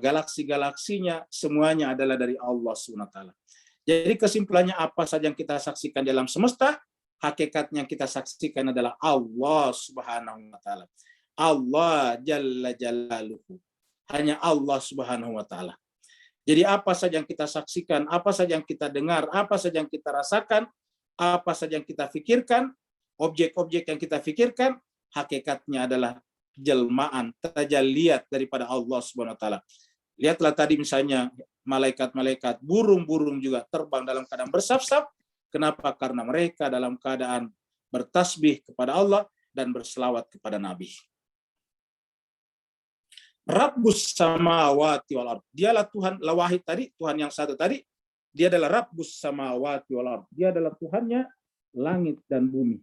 galaksi-galaksinya, semuanya adalah dari Allah SWT. Jadi kesimpulannya, apa saja yang kita saksikan di alam semesta, hakikatnya kita saksikan adalah Allah Subhanahu wa taala. Allah Jalla Jalaluhu. Hanya Allah Subhanahu wa taala. Jadi apa saja yang kita saksikan, apa saja yang kita dengar, apa saja yang kita rasakan, apa saja yang kita pikirkan, objek-objek yang kita pikirkan, hakikatnya adalah jelmaan, tajalliyat daripada Allah Subhanahu wa taala. Lihatlah tadi misalnya malaikat-malaikat, burung-burung juga terbang dalam keadaan bersaf-saf. Kenapa? Karena mereka dalam keadaan bertasbih kepada Allah dan berselawat kepada Nabi. Rabbus samawati wal ard. Dialah Tuhan lawahid tadi, Tuhan yang satu tadi. Dia adalah Rabbus samawati wal ard. Dia adalah Tuhannya langit dan bumi.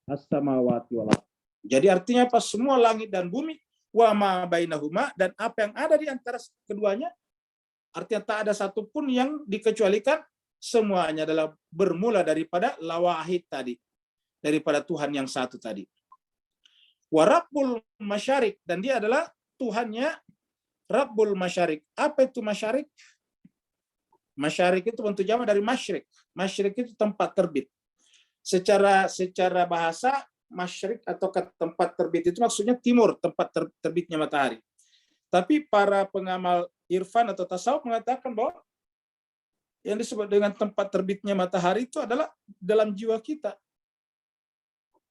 As-samawati wal ard. Jadi artinya apa? Semua langit dan bumi, wa ma bainahuma, dan apa yang ada di antara keduanya, artinya tak ada satupun yang dikecualikan, semuanya adalah bermula daripada lawahid tadi, daripada Tuhan yang satu tadi. Wa rabbul masyarik, dan dia adalah Tuhannya Rabbul masyarik. Apa itu masyarik? Masyarik itu bentuk jamak dari masyrik. Masyrik itu tempat terbit. Secara bahasa, masyrik atau tempat terbit itu maksudnya timur, tempat terbitnya matahari. Tapi para pengamal irfan atau tasawuf mengatakan bahwa yang disebut dengan tempat terbitnya matahari itu adalah dalam jiwa kita.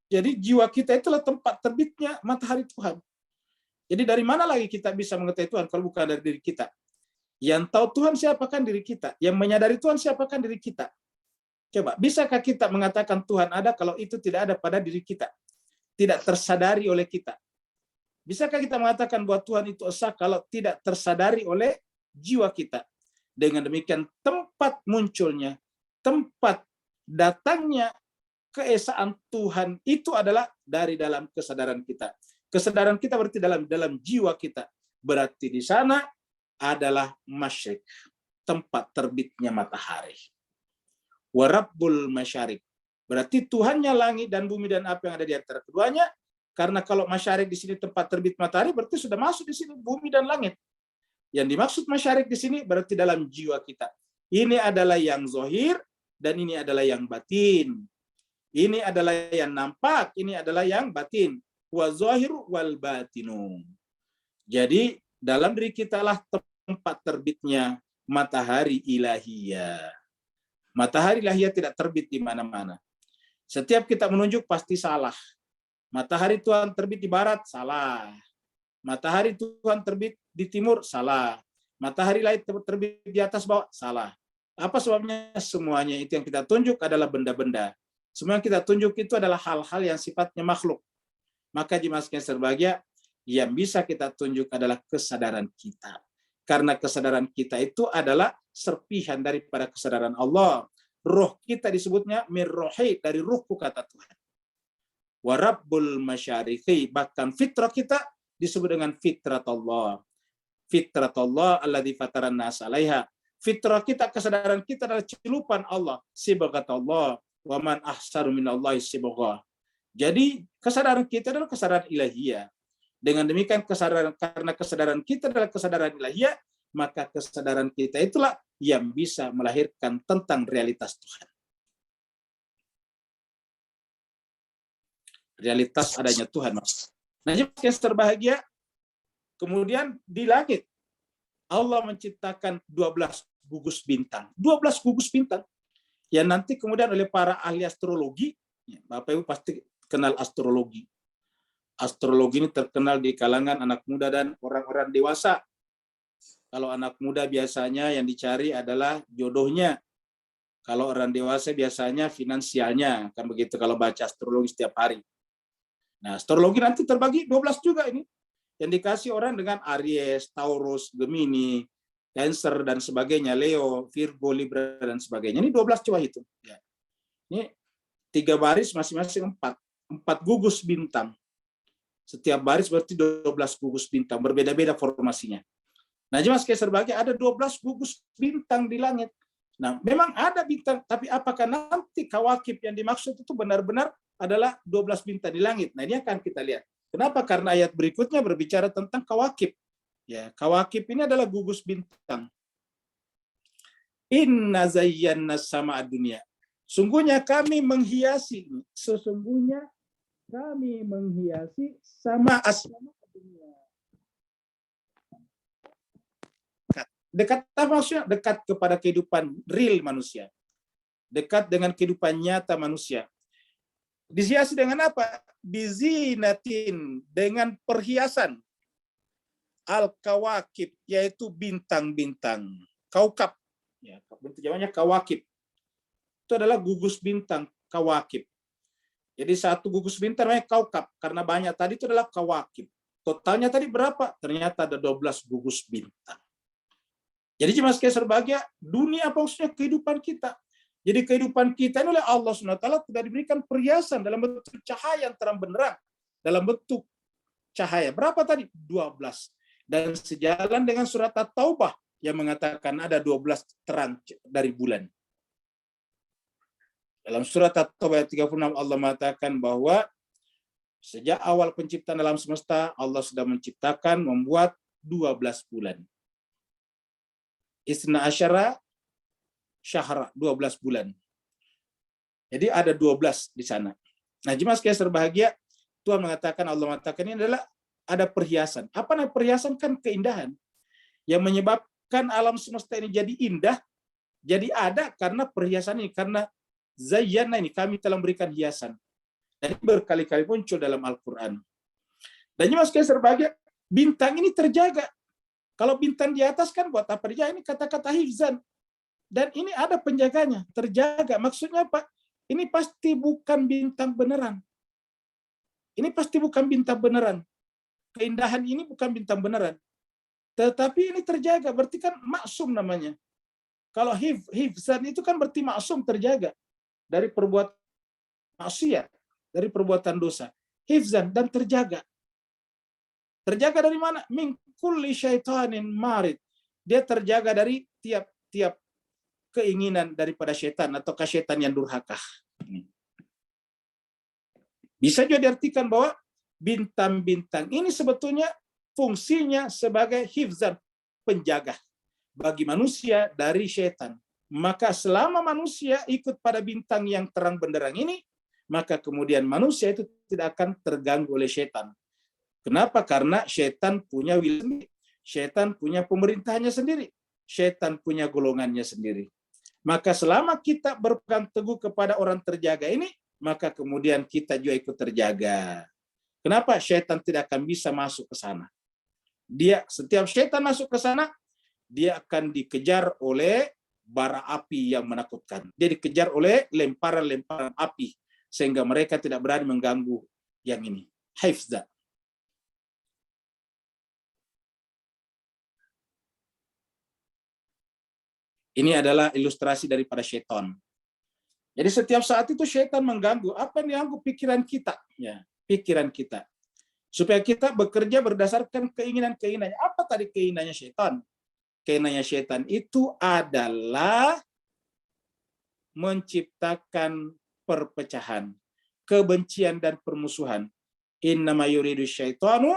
Jadi jiwa kita itulah tempat terbitnya matahari Tuhan. Jadi dari mana lagi kita bisa mengetahui Tuhan kalau bukan dari diri kita? Yang tahu Tuhan siapakan diri kita? Yang menyadari Tuhan siapakan diri kita? Coba, bisakah kita mengatakan Tuhan ada kalau itu tidak ada pada diri kita? Tidak tersadari oleh kita. Bisakah kita mengatakan bahwa Tuhan itu esa kalau tidak tersadari oleh jiwa kita? Dengan demikian tempat munculnya, tempat datangnya keesaan Tuhan itu adalah dari dalam kesadaran kita. Kesadaran kita berarti dalam jiwa kita. Berarti di sana adalah masyrik, tempat terbitnya matahari. Wa rabbul masyarik. Berarti Tuhannya langit dan bumi dan apa yang ada di antara keduanya. Karena kalau masyarik di sini tempat terbit matahari, berarti sudah masuk di sini bumi dan langit. Yang dimaksud masyarik di sini berarti dalam jiwa kita. Ini adalah yang zahir dan ini adalah yang batin. Ini adalah yang nampak, ini adalah yang batin. Wa zahiru wal batinu. Jadi dalam diri kita lah tempat terbitnya matahari ilahiyah. Matahari ilahiyah tidak terbit di mana-mana. Setiap kita menunjuk pasti salah. Matahari Tuhan terbit di barat, salah. Matahari Tuhan terbit di timur, salah. Matahari lain terbit di atas bawah, salah. Apa sebabnya? Semuanya itu yang kita tunjuk adalah benda-benda. Semua yang kita tunjuk itu adalah hal-hal yang sifatnya makhluk. Maka jemaah sekalian berbahagia, yang bisa kita tunjuk adalah kesadaran kita. Karena kesadaran kita itu adalah serpihan daripada kesadaran Allah. Roh kita disebutnya mirrohi, dari ruhku kata Tuhan. Wa rabbul masyariqi, bahkan fitrah kita disebut dengan fitrat Allah. Fitrat Allah alladzi fataran nas 'alaiha. Fitrah kita, kesadaran kita adalah celupan Allah. Sibghat Allah, wa man ahsanu minallahi sibghah. Jadi kesadaran kita adalah kesadaran ilahiyah. Dengan demikian karena kesadaran kita adalah kesadaran ilahiyah, maka kesadaran kita itulah yang bisa melahirkan tentang realitas Tuhan. Realitas adanya Tuhan. Nah, yang terbahagia, kemudian di langit Allah menciptakan 12 gugus bintang. 12 gugus bintang yang nanti kemudian oleh para ahli astrologi, Bapak Ibu pasti kenal astrologi. Astrologi ini terkenal di kalangan anak muda dan orang-orang dewasa. Kalau anak muda biasanya yang dicari adalah jodohnya. Kalau orang dewasa biasanya finansialnya. Kan begitu kalau baca astrologi setiap hari. Nah, astrologi nanti terbagi 12 juga ini. Yang dikasih orang dengan Aries, Taurus, Gemini, Cancer, dan sebagainya. Leo, Virgo, Libra, dan sebagainya. Ini 12 coba hitung. Ya. Ini 3 baris masing-masing 4 gugus bintang. Setiap baris berarti 12 gugus bintang, berbeda-beda formasinya. Nah, jemaah sekalian berbahagia, ada 12 gugus bintang di langit. Nah, memang ada bintang, tapi apakah nanti kawakib yang dimaksud itu benar-benar adalah 12 bintang di langit? Nah, ini akan kita lihat. Kenapa? Karena ayat berikutnya berbicara tentang kawakib. Ya, kawakib ini adalah gugus bintang. Inna zayyana sama dunia. Sesunggunya kami menghiasi sama asma dunia. Dekat apa maksudnya? Dekat kepada kehidupan real manusia. Dekat dengan kehidupan nyata manusia. Dihiasi dengan apa? Bizinatin, dengan perhiasan. Al-kawakib, yaitu bintang-bintang. Kaukab. Ya, bentuk jawabannya kawakib. Itu adalah gugus bintang, kawakib. Jadi satu gugus bintang namanya kaukab. Karena banyak tadi itu adalah kawakib. Totalnya tadi berapa? Ternyata ada 12 gugus bintang. Jadi jemaah sekalian berbahagia, dunia apa maksudnya kehidupan kita. Jadi kehidupan kita ini oleh Allah SWT tidak diberikan perhiasan dalam bentuk cahaya yang terang benderang. Dalam bentuk cahaya. Berapa tadi? 12. Dan sejalan dengan surat At-Taubah yang mengatakan ada 12 terang dari bulan. Dalam surat At-Taubah ayat 36 Allah mengatakan bahwa sejak awal penciptaan alam semesta, Allah sudah menciptakan, membuat 12 bulan. Isna asyara syahra, 12 bulan. Jadi ada 12 di sana. Nah, jemaah sekalian berbahagia, Tuhan mengatakan, Allah mengatakan ini adalah ada perhiasan. Apa namanya perhiasan? Kan keindahan. Yang menyebabkan alam semesta ini jadi indah, jadi ada karena perhiasan ini. Karena zayyana ini, kami telah memberikan hiasan. Dan ini berkali-kali muncul dalam Al-Quran. Dan jemaah sekalian berbahagia, bintang ini terjaga. Kalau bintang di atas kan buat apa dia? Ini kata-kata hifzan. Dan ini ada penjaganya, terjaga. Maksudnya apa? Ini pasti bukan bintang beneran. Ini pasti bukan bintang beneran. Keindahan ini bukan bintang beneran. Tetapi ini terjaga, berarti kan maksum namanya. Kalau hifzan itu kan berarti maksum, terjaga dari perbuatan maksiat, dari perbuatan dosa. Hifzan dan terjaga. Terjaga dari mana? Min kulli syaitanin marid. Dia terjaga dari tiap-tiap keinginan daripada syaitan atau syaitan yang durhaka. Bisa juga diartikan bahwa bintang-bintang ini sebetulnya fungsinya sebagai hifzan, penjaga bagi manusia dari syaitan. Maka selama manusia ikut pada bintang yang terang benderang ini, maka kemudian manusia itu tidak akan terganggu oleh syaitan. Kenapa? Karena syaitan punya wilayah sendiri. Syaitan punya pemerintahnya sendiri. Syaitan punya golongannya sendiri. Maka selama kita berpegang teguh kepada orang terjaga ini, maka kemudian kita juga ikut terjaga. Kenapa? Syaitan tidak akan bisa masuk ke sana. Setiap syaitan masuk ke sana, dia akan dikejar oleh bara api yang menakutkan. Dia dikejar oleh lemparan-lemparan api, sehingga mereka tidak berani mengganggu yang ini. Hifzah. Ini adalah ilustrasi daripada syaitan. Jadi setiap saat itu syaitan mengganggu. Apa yang diganggu? Pikiran kita. Ya, pikiran kita. Supaya kita bekerja berdasarkan keinginan-keinginannya. Apa tadi keinginannya syaitan? Keinginannya syaitan itu adalah menciptakan perpecahan, kebencian dan permusuhan. Innama yuridu syaitanu,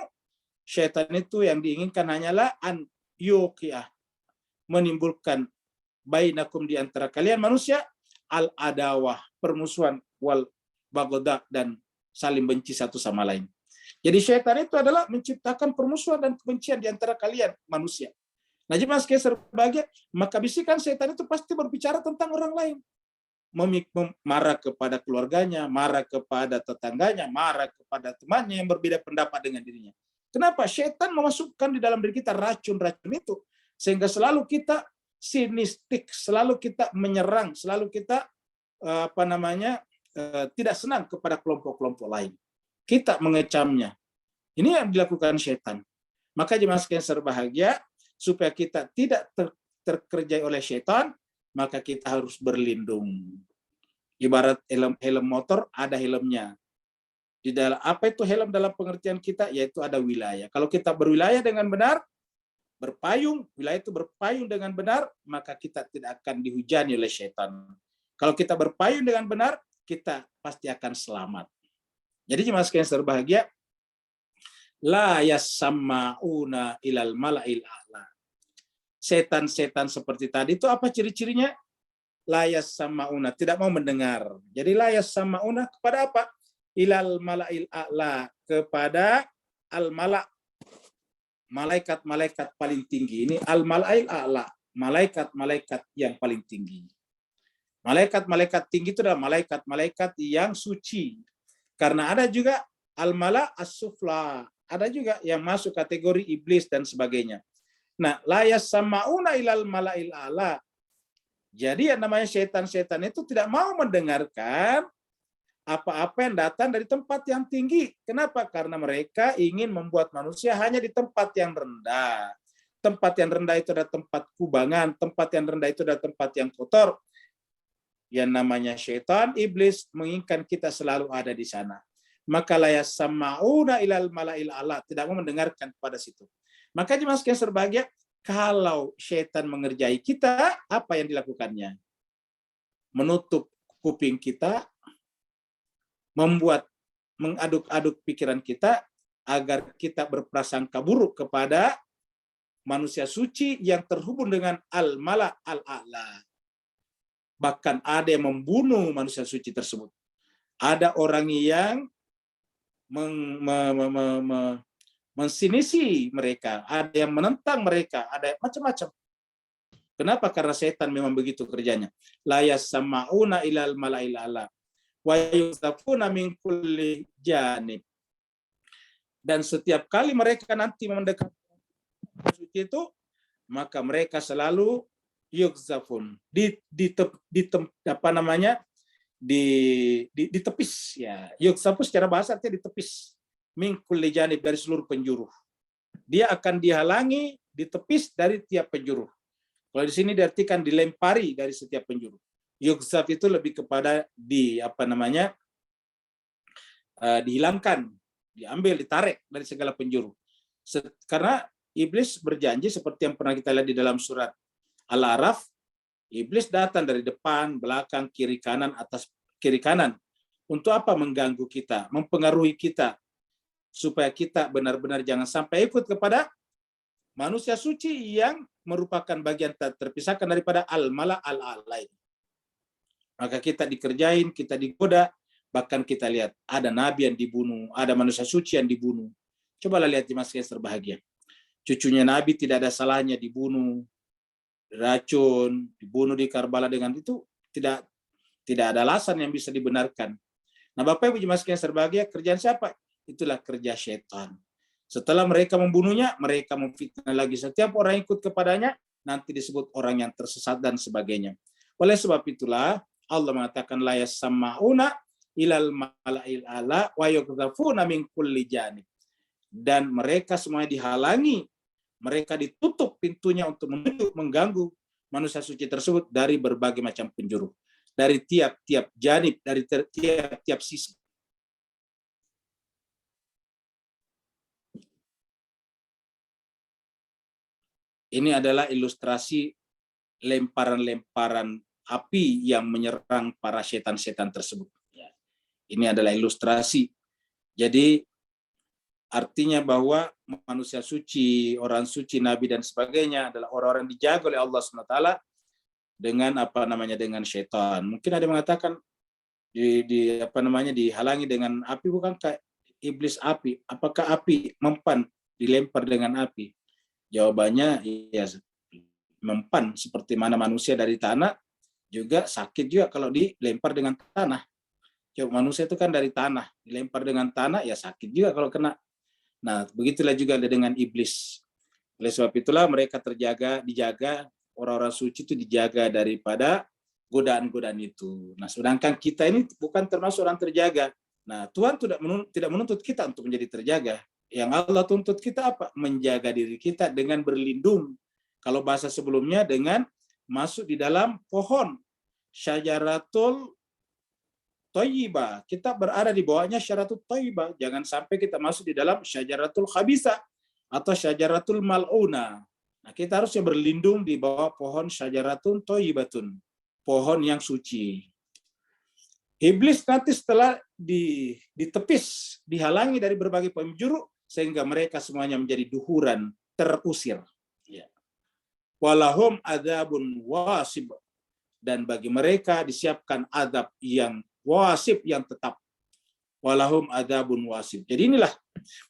syaitan itu yang diinginkan hanyalah an yuqiyah, menimbulkan bainakum di antara kalian manusia al-adawah, permusuhan, wal baghdha, dan saling benci satu sama lain. Jadi syaitan itu adalah menciptakan permusuhan dan kebencian di antara kalian manusia. Nah, jemaah sekalian berbahagia, maka bisikan syaitan itu pasti berbicara tentang orang lain. Marah kepada keluarganya, marah kepada tetangganya, marah kepada temannya yang berbeda pendapat dengan dirinya. Kenapa? Syaitan memasukkan di dalam diri kita racun-racun itu, sehingga selalu kita sinistik, selalu kita menyerang, selalu kita tidak senang kepada kelompok-kelompok lain. Kita mengecamnya. Ini yang dilakukan syaitan. Maka jemaah sekalian berbahagia, supaya kita tidak terkerjai oleh syaitan, maka kita harus berlindung. Ibarat helm motor, ada helmnya. Di dalam apa itu helm dalam pengertian kita, yaitu ada wilayah. Kalau kita berwilayah dengan benar, berpayung, wilayah itu berpayung dengan benar, maka kita tidak akan dihujani oleh syaitan. Kalau kita berpayung dengan benar, kita pasti akan selamat. Jadi jemaah sekalian berbahagia, la yasma'una ilal mala'il a'la. Setan-setan seperti tadi itu apa ciri-cirinya? La yasma'una, tidak mau mendengar. Jadi la yasma'una kepada apa? Ilal mala'il a'la, kepada al-mala', malaikat-malaikat paling tinggi. Ini al-mala'il a'la, malaikat-malaikat yang paling tinggi. Malaikat-malaikat tinggi itu adalah malaikat-malaikat yang suci. Karena ada juga al-mala' as-sufla, ada juga yang masuk kategori iblis dan sebagainya. Nah, la yasma'una ilal mala'il a'la. Jadi yang namanya setan-setan itu tidak mau mendengarkan apa-apa yang datang dari tempat yang tinggi. Kenapa? Karena mereka ingin membuat manusia hanya di tempat yang rendah. Tempat yang rendah itu adalah tempat kubangan, tempat yang rendah itu adalah tempat yang kotor. Yang namanya syaitan, iblis menginginkan kita selalu ada di sana. Maka la yasma'una ilal mala'il a'la, tidak mau mendengarkan pada situ. Maka jemaah sekalian berbahagia, kalau syaitan mengerjai kita, apa yang dilakukannya? Menutup kuping kita, membuat mengaduk-aduk pikiran kita agar kita berprasangka buruk kepada manusia suci yang terhubung dengan al-mala' al-a'la. Bahkan ada yang membunuh manusia suci tersebut. Ada orang yang mensinisi mereka, ada yang menentang mereka, ada macam-macam. Kenapa? Karena setan memang begitu kerjanya. La yasma'una ilal mala'il a'la wa yuzafuna min kulli janib. Dan setiap kali mereka nanti mendekat suci itu, maka mereka selalu yukzafun, ditepis ya. Yukzafu secara bahasa artinya ditepis. Min kulli janib, dari seluruh penjuru. Dia akan dihalangi, ditepis dari tiap penjuru. Kalau di sini diartikan dilempari dari setiap penjuru. Yukzaf itu lebih kepada dihilangkan, diambil, ditarik dari segala penjuru. Karena iblis berjanji seperti yang pernah kita lihat di dalam surat Al-A'raf, iblis datang dari depan, belakang, kiri, kanan, atas, kiri, kanan. Untuk apa? Mengganggu kita, mempengaruhi kita, supaya kita benar-benar jangan sampai ikut kepada manusia suci yang merupakan bagian terpisahkan daripada al-mala' al-a'la. Maka kita dikerjain, kita digoda, bahkan kita lihat ada nabi yang dibunuh, ada manusia suci yang dibunuh. Cobalah lihat di masa yang berbahagia. Cucunya nabi tidak ada salahnya dibunuh, racun, dibunuh di Karbala dengan itu tidak ada alasan yang bisa dibenarkan. Nah, Bapak Ibu jemaah sekalian berbahagia, kerjaan siapa? Itulah kerja syaitan. Setelah mereka membunuhnya, mereka memfitnah lagi setiap orang ikut kepadanya, nanti disebut orang yang tersesat dan sebagainya. Oleh sebab itulah Allah mengatakan la yasma'una ilal mala'il a'la wa yukzafuna min kulli janib. Dan mereka semuanya dihalangi, mereka ditutup pintunya untuk mengganggu manusia suci tersebut dari berbagai macam penjuru, dari tiap-tiap janib, dari tiap-tiap sisi. Ini adalah ilustrasi lemparan-lemparan api yang menyerang para setan-setan tersebut. Ini adalah ilustrasi. Jadi artinya bahwa manusia suci, orang suci, nabi dan sebagainya adalah orang-orang dijaga oleh Allah SWT dengan dengan syaitan. Mungkin ada yang mengatakan dihalangi dengan api, bukankah iblis api? Apakah api mempan dilempar dengan api? Jawabannya ya, mempan seperti mana manusia dari tanah juga sakit juga kalau dilempar dengan tanah. Coba manusia itu kan dari tanah, dilempar dengan tanah ya sakit juga kalau kena. Nah, begitulah juga dengan iblis. Oleh sebab itulah mereka dijaga, orang-orang suci itu dijaga daripada godaan-godaan itu. Nah, sedangkan kita ini bukan termasuk orang terjaga. Nah, Tuhan tidak menuntut kita untuk menjadi terjaga. Yang Allah tuntut kita apa? Menjaga diri kita dengan berlindung. Kalau bahasa sebelumnya dengan masuk di dalam pohon syajaratul thayyibah. Kita berada di bawahnya syajaratut thayyibah. Jangan sampai kita masuk di dalam syajaratul khabisah atau syajaratul mal'una. Nah, kita harusnya berlindung di bawah pohon syajaratun thayyibatun, pohon yang suci. Iblis nanti setelah ditepis, dihalangi dari berbagai penjuru, sehingga mereka semuanya menjadi duhuran, terusir. Ya. Walahum adzabun wasib, dan bagi mereka disiapkan azab yang wasib, yang tetap. Walahum adzabun wasib. Jadi inilah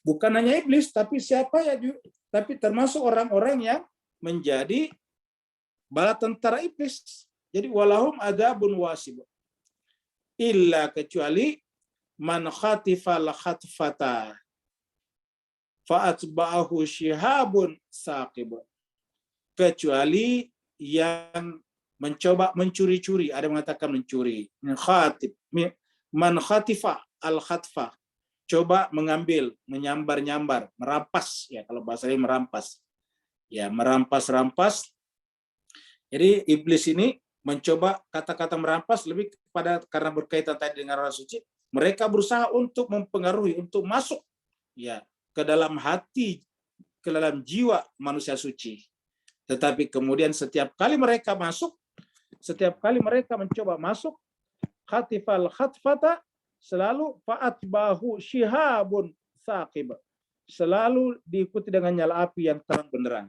bukan hanya iblis, tapi siapa ya, tapi termasuk orang-orang yang menjadi bala tentara iblis. Jadi walahum adzabun wasib. Illa kecuali man khatifal khatfata fa'atba'ahu shihabun saqib. Kecuali yang mencoba mencuri-curi, ada yang mengatakan mencuri. Man khatifa al-khatfa, coba mengambil, menyambar-nyambar, merampas, ya kalau bahasanya merampas. Ya, merampas-rampas. Jadi iblis ini mencoba, kata-kata merampas lebih kepada karena berkaitan tadi dengan orang suci, mereka berusaha untuk mempengaruhi, untuk masuk ya ke dalam hati, ke dalam jiwa manusia suci. Tetapi kemudian setiap kali mereka masuk, setiap kali mereka mencoba masuk, khatifal khatfata, selalu fa'atbahu shihabun saqib, selalu diikuti dengan nyala api yang terang benderang.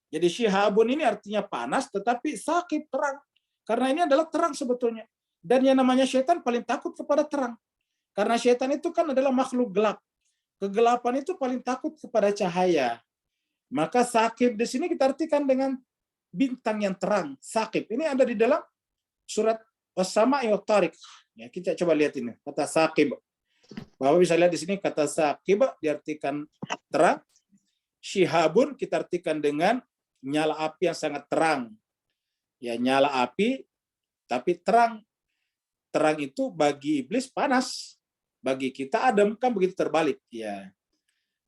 Jadi shihabun ini artinya panas, tetapi saqib, terang. Karena ini adalah terang sebetulnya. Dan yang namanya syaitan paling takut kepada terang. Karena syaitan itu kan adalah makhluk gelap. Kegelapan itu paling takut kepada cahaya. Maka saqib di sini kita artikan dengan bintang yang terang. Saqib ini ada di dalam surat Was-Sama'i wat-Tariq. Ya, kita coba lihat ini kata saqib. Bapak bisa lihat di sini kata saqib diartikan terang. Shihabun kita artikan dengan nyala api yang sangat terang. Ya, nyala api tapi terang. Terang itu bagi iblis panas. Bagi kita adem, kan begitu terbalik. Ya.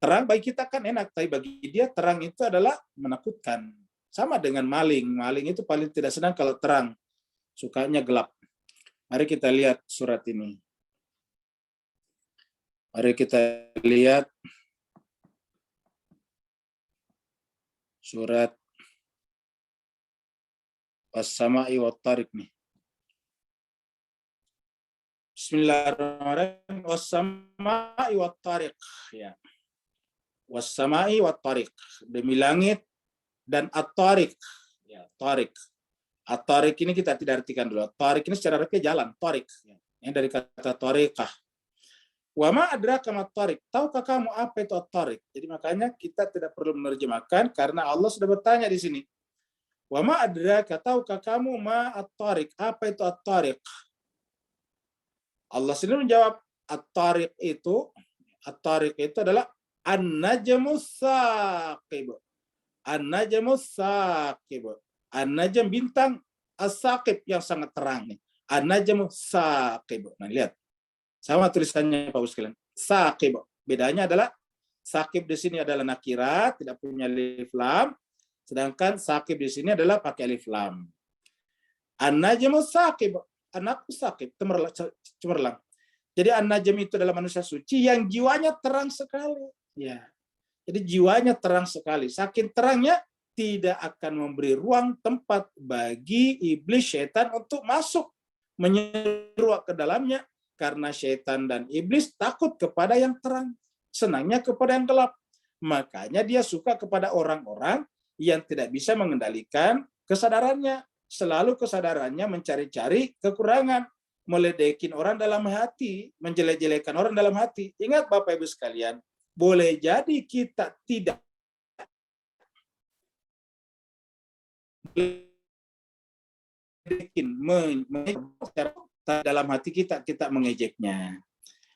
Terang bagi kita kan enak, tapi bagi dia terang itu adalah menakutkan. Sama dengan maling. Maling itu paling tidak senang kalau terang. Sukanya gelap. Mari kita lihat surat ini. Mari kita lihat surat Was-Sama'i wat-Tariq nih. Bismillahirrahmanirrahim. Was-Sama'i wat-Tariq. Ya. Was-Sama'i wat-Tariq. Demi langit dan at-Tariq. Ya, Tariq. At-Tariq ini kita tidak artikan dulu. Tariq ini secara artinya jalan. Tariq. Yang dari kata tariqah. Wa ma adraka ma at-Tariq. Tahukah kamu apa itu at-Tariq? Jadi makanya kita tidak perlu menerjemahkan karena Allah sudah bertanya di sini. Wa ma adraka, tahukah kamu ma at-Tariq? Apa itu at-Tariq? Allah sendiri menjawab, at-Tariq itu adalah an-najmus saqib. An-najmus saqib. An-najm bintang, as-saqib yang sangat terang nih. An-najmus saqib. Nah, lihat. Sama tulisannya Pak sekalian. Saqib. Bedanya adalah saqib di sini adalah nakirat, tidak punya alif lam, sedangkan saqib di sini adalah pakai alif lam. An-najmus saqib. Anakku sakit, cemerlang. Jadi an-najm itu adalah manusia suci yang jiwanya terang sekali. Ya. Jadi jiwanya terang sekali. Saking terangnya tidak akan memberi ruang tempat bagi iblis syaitan untuk masuk menyeruak ke dalamnya, karena syaitan dan iblis takut kepada yang terang, senangnya kepada yang gelap. Makanya dia suka kepada orang-orang yang tidak bisa mengendalikan kesadarannya. Selalu kesadarannya mencari-cari kekurangan, meledekin orang dalam hati, menjelek-jelekan orang dalam hati. Ingat Bapak Ibu sekalian, boleh jadi kita tidak dalam hati kita mengejeknya.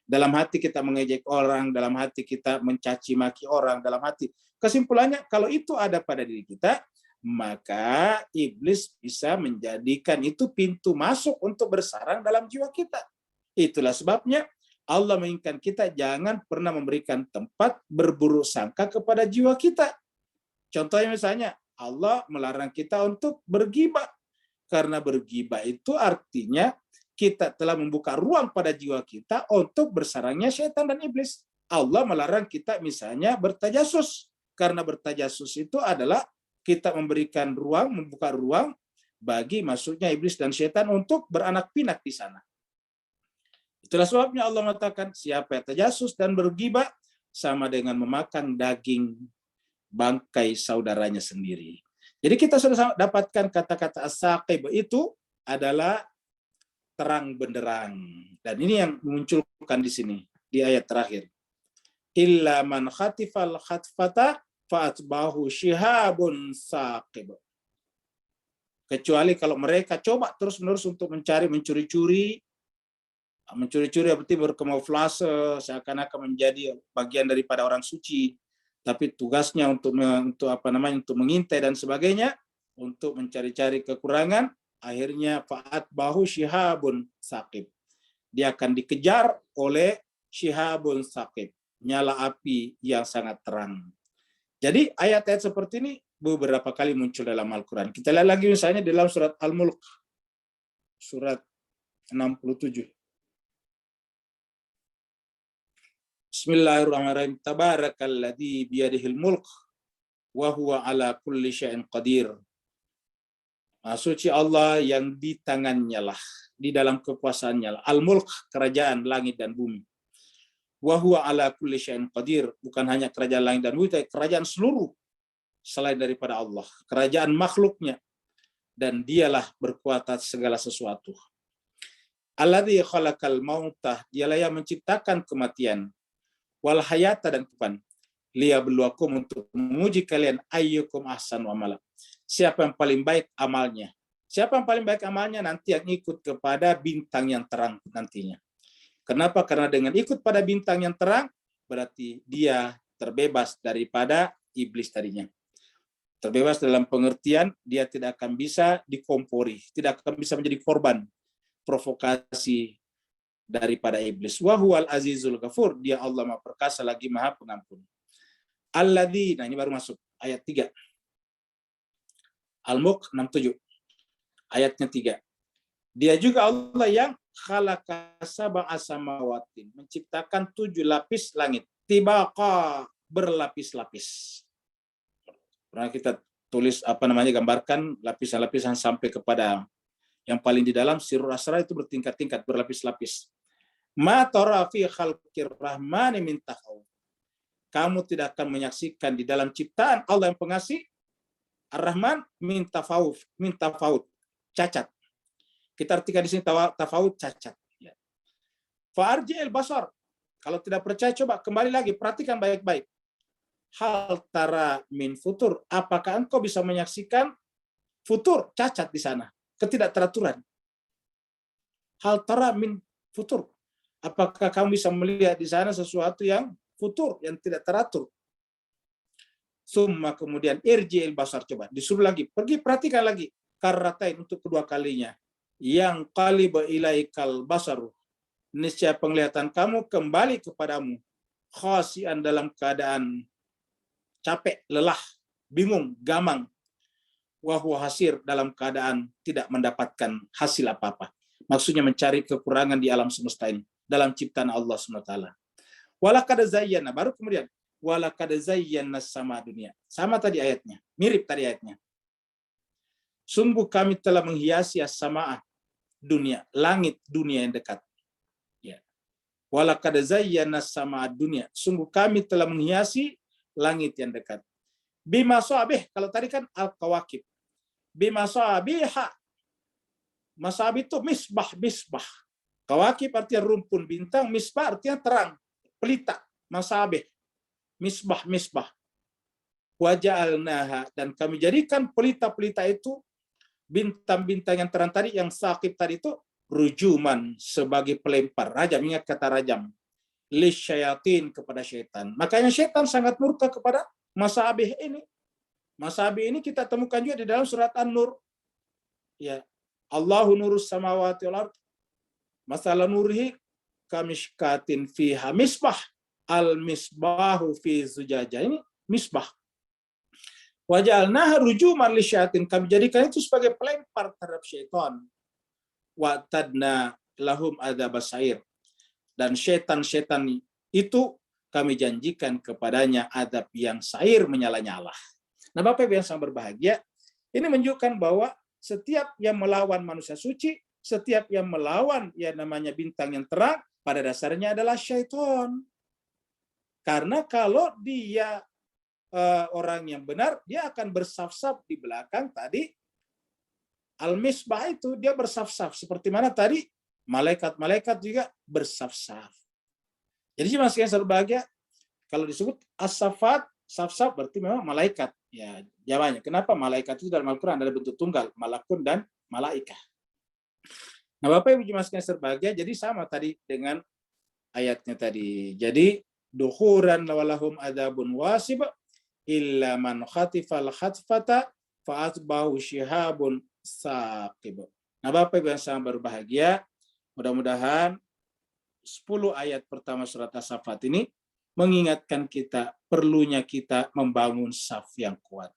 Dalam hati kita mengejek orang, dalam hati kita mencaci maki orang, dalam hati. Kesimpulannya, kalau itu ada pada diri kita, maka iblis bisa menjadikan itu pintu masuk untuk bersarang dalam jiwa kita. Itulah sebabnya Allah menginginkan kita jangan pernah memberikan tempat berburuk sangka kepada jiwa kita. Contohnya misalnya, Allah melarang kita untuk bergibah. Karena bergibah itu artinya kita telah membuka ruang pada jiwa kita untuk bersarangnya syaitan dan iblis. Allah melarang kita misalnya bertajasus. Karena bertajasus itu adalah kita memberikan ruang, membuka ruang bagi masuknya iblis dan syaitan untuk beranak pinak di sana. Itulah sebabnya Allah mengatakan, siapa yang tajasus dan bergibah sama dengan memakan daging bangkai saudaranya sendiri. Jadi kita sudah dapatkan kata-kata as-saqib itu adalah terang benderang. Dan ini yang memunculkan di sini, di ayat terakhir. Illa man khatifal khatfata fa'atbahu syihabun saqib. Kecuali kalau mereka coba terus-menerus untuk mencuri-curi berarti berkamuflase seakan-akan menjadi bagian daripada orang suci, tapi tugasnya untuk mengintai dan sebagainya, untuk mencari-cari kekurangan, akhirnya fa'at bahu syihabun saqib. Dia akan dikejar oleh syihabun saqib, nyala api yang sangat terang. Jadi ayat-ayat seperti ini beberapa kali muncul dalam Al-Quran. Kita lihat lagi misalnya dalam surat Al-Mulk, surat 67. Bismillahirrahmanirrahim. Tabarakalladzi biyadihil mulk wa huwa ala kulli syai'in qadir. Suci Allah yang di tangannya lah, di dalam kekuasaannya lah. Al-Mulk, kerajaan langit dan bumi. Wa huwa ala kulli syai'in qadir, bukan hanya kerajaan langit dan bumi, tapi kerajaan seluruh selain daripada Allah, kerajaan makhluknya, dan dialah berkuat atas segala sesuatu. Alladzi khalaqal mauta, dialah yang menciptakan kematian, wal hayata, dan kehidupan, liyabluwakum, untuk menguji kalian, ayyukum ahsanu amala, siapa yang paling baik amalnya. Siapa yang paling baik amalnya? Nanti yang ikut kepada bintang yang terang nantinya. Kenapa? Karena dengan ikut pada bintang yang terang, berarti dia terbebas daripada iblis tadinya. Terbebas dalam pengertian, dia tidak akan bisa dikompori, tidak akan bisa menjadi korban provokasi daripada iblis. Wa huwal azizul ghafur, dia Allah Maha Perkasa lagi Maha Pengampun. Alladzi, nah ini baru masuk ayat 3. Al-Mulk 67. Ayatnya 3. Dia juga Allah yang khalaqa sab'a samawatin, menciptakan 7 lapis langit, tibaqa, berlapis-lapis. Pernah kita tulis gambarkan lapisan-lapisan sampai kepada yang paling di dalam sirrul asrar itu bertingkat-tingkat, berlapis-lapis. Ma tara fi khalqir rahmani min tafawut. Kamu tidak akan menyaksikan di dalam ciptaan Allah yang pengasih Ar-Rahman min tafawut, cacat. Kita artikan di sini tafawut, cacat. Ya. Fa'arji'il basar. Kalau tidak percaya, coba kembali lagi, perhatikan baik-baik. Hal tara min futur. Apakah engkau bisa menyaksikan futur, cacat di sana, ketidakteraturan? Hal tara min futur. Apakah kamu bisa melihat di sana sesuatu yang futur, yang tidak teratur? Summa, kemudian irji'il basar, coba disuruh lagi, pergi perhatikan lagi, karratain, untuk kedua kalinya. Yang qaliba ilaikal basaru, niscaya penglihatan kamu kembali kepadamu, khasian, dalam keadaan capek, lelah, bingung, gamang, wa huwa hasir, dalam keadaan tidak mendapatkan hasil apa-apa. Maksudnya mencari kekurangan di alam semesta ini, dalam ciptaan Allah SWT. Walaqad zayyana, baru kemudian walaqad zayyana sama dunia. Sama tadi ayatnya, mirip tadi ayatnya. Sungguh kami telah menghiasi as-sama'ah, dunia, langit dunia yang dekat. Ya. Walaqad zayyana as-sama'ah dunia. Sungguh kami telah menghiasi langit yang dekat. Bima sabih, kalau tadi kan al-kawakib. Bima sabiha. Masabih itu misbah. Kawakib artinya rumpun bintang, misbah artinya terang, pelita, masabih. Misbah. Waja'alnaha, dan kami jadikan pelita-pelita itu, bintang-bintang yang terang tadi, yang saqib tadi itu, rujuman, sebagai pelempar, rajam, ingat kata rajam, lisyayatin, kepada syaitan. Makanya syaitan sangat murka kepada masabih ini. Masabih ini kita temukan juga di dalam surat An-Nur. Ya, Allahu nurus samawati wal ardh. Masalah nurihi kamishkatin fiha misbah. Al-misbahu fi zujajah, ini misbah. Waja'alnaha rujuman lisyayatin, kami jadikan itu sebagai pelempar terhadap syaitan. Wa tadna, lahum adzabas sa'ir. Dan setan-setan itu kami janjikan kepadanya azab yang sa'ir menyala-nyala. Nah, Bapak Ibu yang sangat berbahagia, ini menunjukkan bahwa setiap yang melawan manusia suci, setiap yang melawan yang namanya bintang yang terang, pada dasarnya adalah syaitan. Karena kalau dia orang yang benar, dia akan bersaf-saf di belakang tadi al-misbah itu, dia bersaf-saf. Seperti mana tadi malaikat-malaikat juga bersaf-saf. Jadi masih yang berbahagia, kalau disebut as-safat, saf-saf berarti memang malaikat. Ya, jawabannya. Kenapa malaikat itu dalam Al-Quran ada bentuk tunggal, malakun dan malaikah. Nah, Bapak Ibu yang berbahagia, jadi sama tadi dengan ayatnya tadi. Jadi duhuran walahum adzabun wasib illa man khatifal khatfata fa'atbahu syihabun saqib. Nah, Bapak Ibu yang sangat berbahagia, mudah-mudahan 10 ayat pertama surat As-Saffat ini mengingatkan kita perlunya kita membangun saf yang kuat.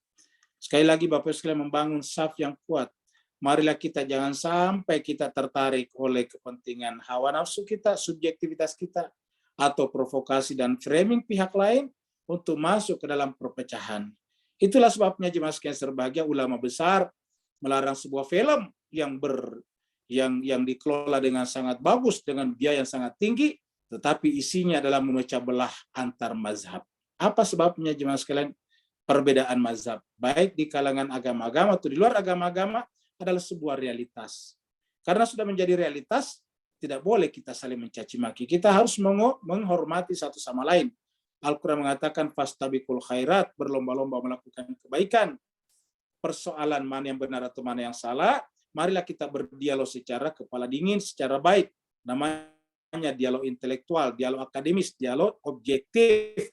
Sekali lagi Bapak Ibu sekalian, membangun saf yang kuat. Marilah kita jangan sampai kita tertarik oleh kepentingan hawa nafsu kita, subjektivitas kita, atau provokasi dan framing pihak lain untuk masuk ke dalam perpecahan. Itulah sebabnya jemaah sekalian berbahagia, ulama besar melarang sebuah film yang dikelola dengan sangat bagus, dengan biaya yang sangat tinggi, tetapi isinya adalah memecah belah antar mazhab. Apa sebabnya jemaah sekalian? Perbedaan mazhab, baik di kalangan agama-agama atau di luar agama-agama, adalah sebuah realitas. Karena sudah menjadi realitas, tidak boleh kita saling mencaci maki. Kita harus menghormati satu sama lain. Al-Quran mengatakan, fastabiqul khairat, berlomba-lomba melakukan kebaikan. Persoalan mana yang benar atau mana yang salah, marilah kita berdialog secara kepala dingin, secara baik. Namanya dialog intelektual, dialog akademis, dialog objektif.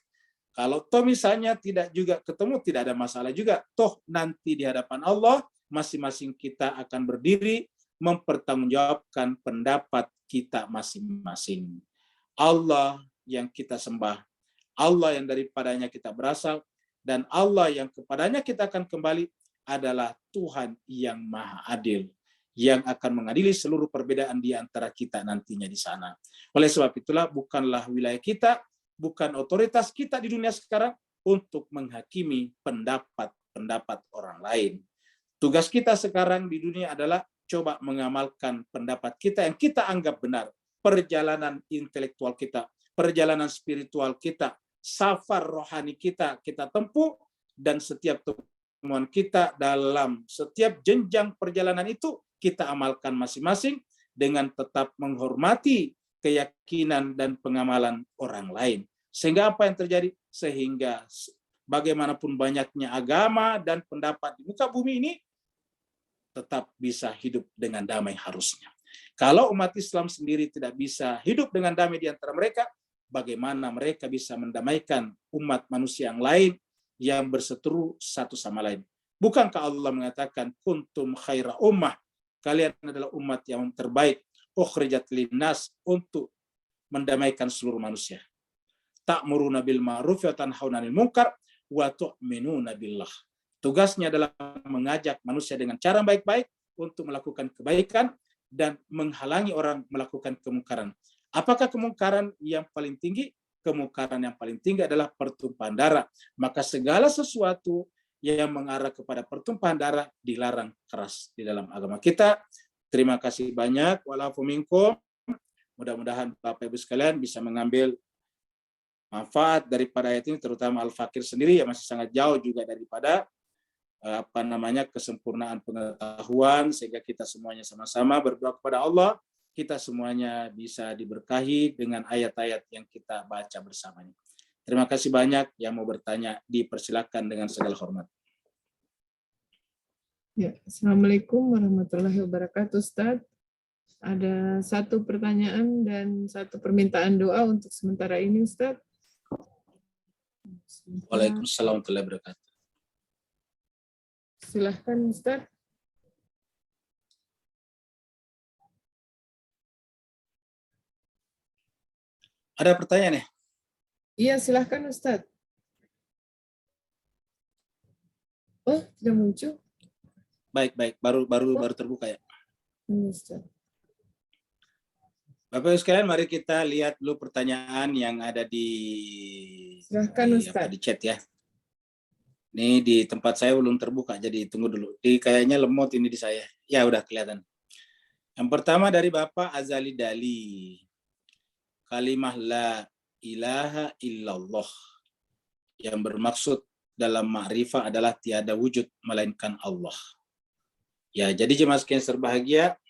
Kalau toh misalnya tidak juga ketemu, tidak ada masalah juga. Toh nanti di hadapan Allah, masing-masing kita akan berdiri mempertanggungjawabkan pendapat kita masing-masing. Allah yang kita sembah, Allah yang daripadanya kita berasal, dan Allah yang kepadanya kita akan kembali adalah Tuhan yang Maha Adil, yang akan mengadili seluruh perbedaan di antara kita nantinya di sana. Oleh sebab itulah bukanlah wilayah kita, bukan otoritas kita di dunia sekarang untuk menghakimi pendapat-pendapat orang lain. Tugas kita sekarang di dunia adalah coba mengamalkan pendapat kita yang kita anggap benar. Perjalanan intelektual kita, perjalanan spiritual kita, safar rohani kita tempuh, dan setiap temuan kita dalam setiap jenjang perjalanan itu kita amalkan masing-masing dengan tetap menghormati keyakinan dan pengamalan orang lain. Sehingga apa yang terjadi? Sehingga bagaimanapun banyaknya agama dan pendapat di muka bumi ini tetap bisa hidup dengan damai harusnya. Kalau umat Islam sendiri tidak bisa hidup dengan damai di antara mereka, bagaimana mereka bisa mendamaikan umat manusia yang lain yang berseteru satu sama lain? Bukankah Allah mengatakan kuntum khaira ummah, kalian adalah umat yang terbaik, ukhrijat linnas, untuk mendamaikan seluruh manusia. Ta'muruna bil ma'ruf wa tanhauna 'anil munkar wa tu'minuna billah. Tugasnya adalah mengajak manusia dengan cara baik-baik untuk melakukan kebaikan dan menghalangi orang melakukan kemungkaran. Apakah kemungkaran yang paling tinggi? Kemungkaran yang paling tinggi adalah pertumpahan darah. Maka segala sesuatu yang mengarah kepada pertumpahan darah dilarang keras di dalam agama kita. Terima kasih banyak. Wa'alafu minkum. Mudah-mudahan Bapak Ibu sekalian bisa mengambil manfaat daripada ayat ini, terutama Al-Fakir sendiri yang masih sangat jauh juga daripada kesempurnaan pengetahuan, sehingga kita semuanya sama-sama berdoa kepada Allah, kita semuanya bisa diberkahi dengan ayat-ayat yang kita baca bersamanya. Terima kasih banyak. Yang mau bertanya dipersilakan dengan segala hormat. Ya, Assalamualaikum warahmatullahi wabarakatuh, Ustaz. Ada satu pertanyaan dan satu permintaan doa untuk sementara ini, Ustaz. Waalaikumsalam warahmatullahi wabarakatuh. Silahkan, Ustaz. Ada pertanyaan ya? Iya, silahkan, Ustaz. Oh, sudah muncul? Baik, baru terbuka ya. Ustaz. Bapak Ibu sekalian, mari kita lihat dulu pertanyaan yang ada di Silahkan Ustaz. di chat ya. Ini di tempat saya belum terbuka, jadi tunggu dulu. Kayaknya lemot ini di saya. Ya udah kelihatan. Yang pertama dari Bapak Azali Dali. Kalimah la ilaha illallah yang bermaksud dalam ma'rifah adalah tiada wujud melainkan Allah. Ya, jadi jemaah sekalian berbahagia.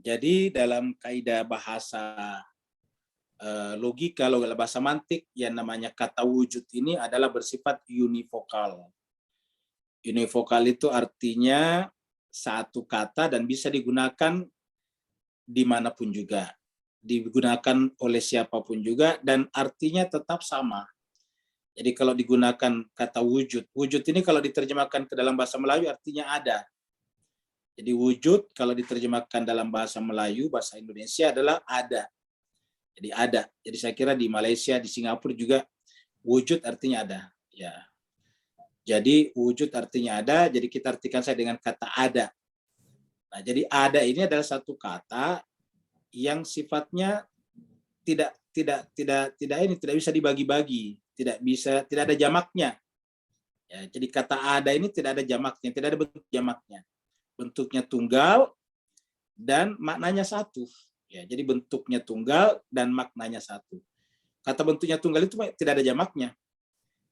Jadi dalam kaidah bahasa logika, bahasa mantik, yang namanya kata wujud ini adalah bersifat univokal. Univokal itu artinya satu kata dan bisa digunakan dimanapun juga. Digunakan oleh siapapun juga dan artinya tetap sama. Jadi kalau digunakan kata wujud, wujud ini kalau diterjemahkan ke dalam bahasa Melayu artinya ada. Jadi wujud kalau diterjemahkan dalam bahasa Melayu, bahasa Indonesia adalah ada. Jadi ada. Jadi saya kira di Malaysia, di Singapura juga wujud artinya ada. Ya. Jadi wujud artinya ada. Jadi kita artikan saya dengan kata ada. Nah, jadi ada ini adalah satu kata yang sifatnya tidak bisa dibagi-bagi, tidak ada jamaknya. Ya, jadi kata ada ini tidak ada jamaknya, tidak ada bentuk jamaknya. Bentuknya tunggal dan maknanya satu. Ya, jadi bentuknya tunggal dan maknanya satu. Kata bentuknya tunggal itu tidak ada jamaknya.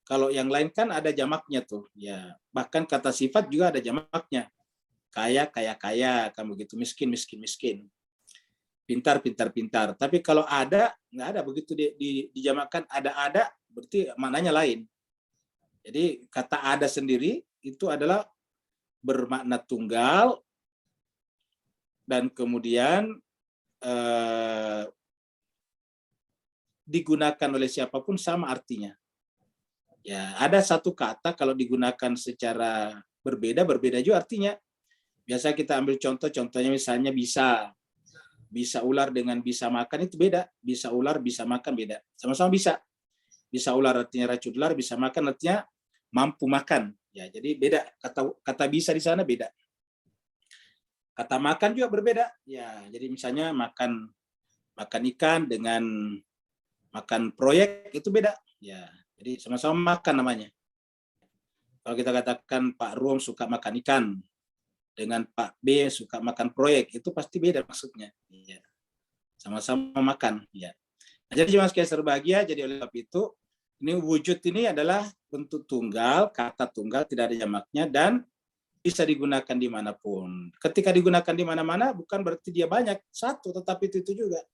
Kalau yang lain kan ada jamaknya tuh. Ya, bahkan kata sifat juga ada jamaknya. Kaya, kamu gitu. Miskin. Pintar. Tapi kalau ada, nggak ada begitu dijamakkan ada berarti maknanya lain. Jadi kata ada sendiri itu adalah bermakna tunggal dan kemudian digunakan oleh siapapun sama artinya. Ya, ada satu kata kalau digunakan secara berbeda juga artinya. Biasa kita ambil contohnya misalnya bisa ular dengan bisa makan itu beda. Bisa ular, bisa makan beda. Sama-sama bisa. Bisa ular artinya racun ular, bisa makan artinya mampu makan. Ya, jadi beda. Kata bisa di sana beda. Kata makan juga berbeda. Ya, jadi misalnya makan ikan dengan makan proyek itu beda. Ya, jadi sama-sama makan namanya. Kalau kita katakan Pak Ruom suka makan ikan dengan Pak B suka makan proyek, itu pasti beda maksudnya. Ya. Sama-sama makan. Ya. Nah, jadi jemaah sekalian berbahagia, jadi oleh sebab itu, ini wujud ini adalah bentuk tunggal, kata tunggal, tidak ada jamaknya, dan bisa digunakan dimanapun. Ketika digunakan di mana-mana, bukan berarti dia banyak, satu, tetapi itu juga.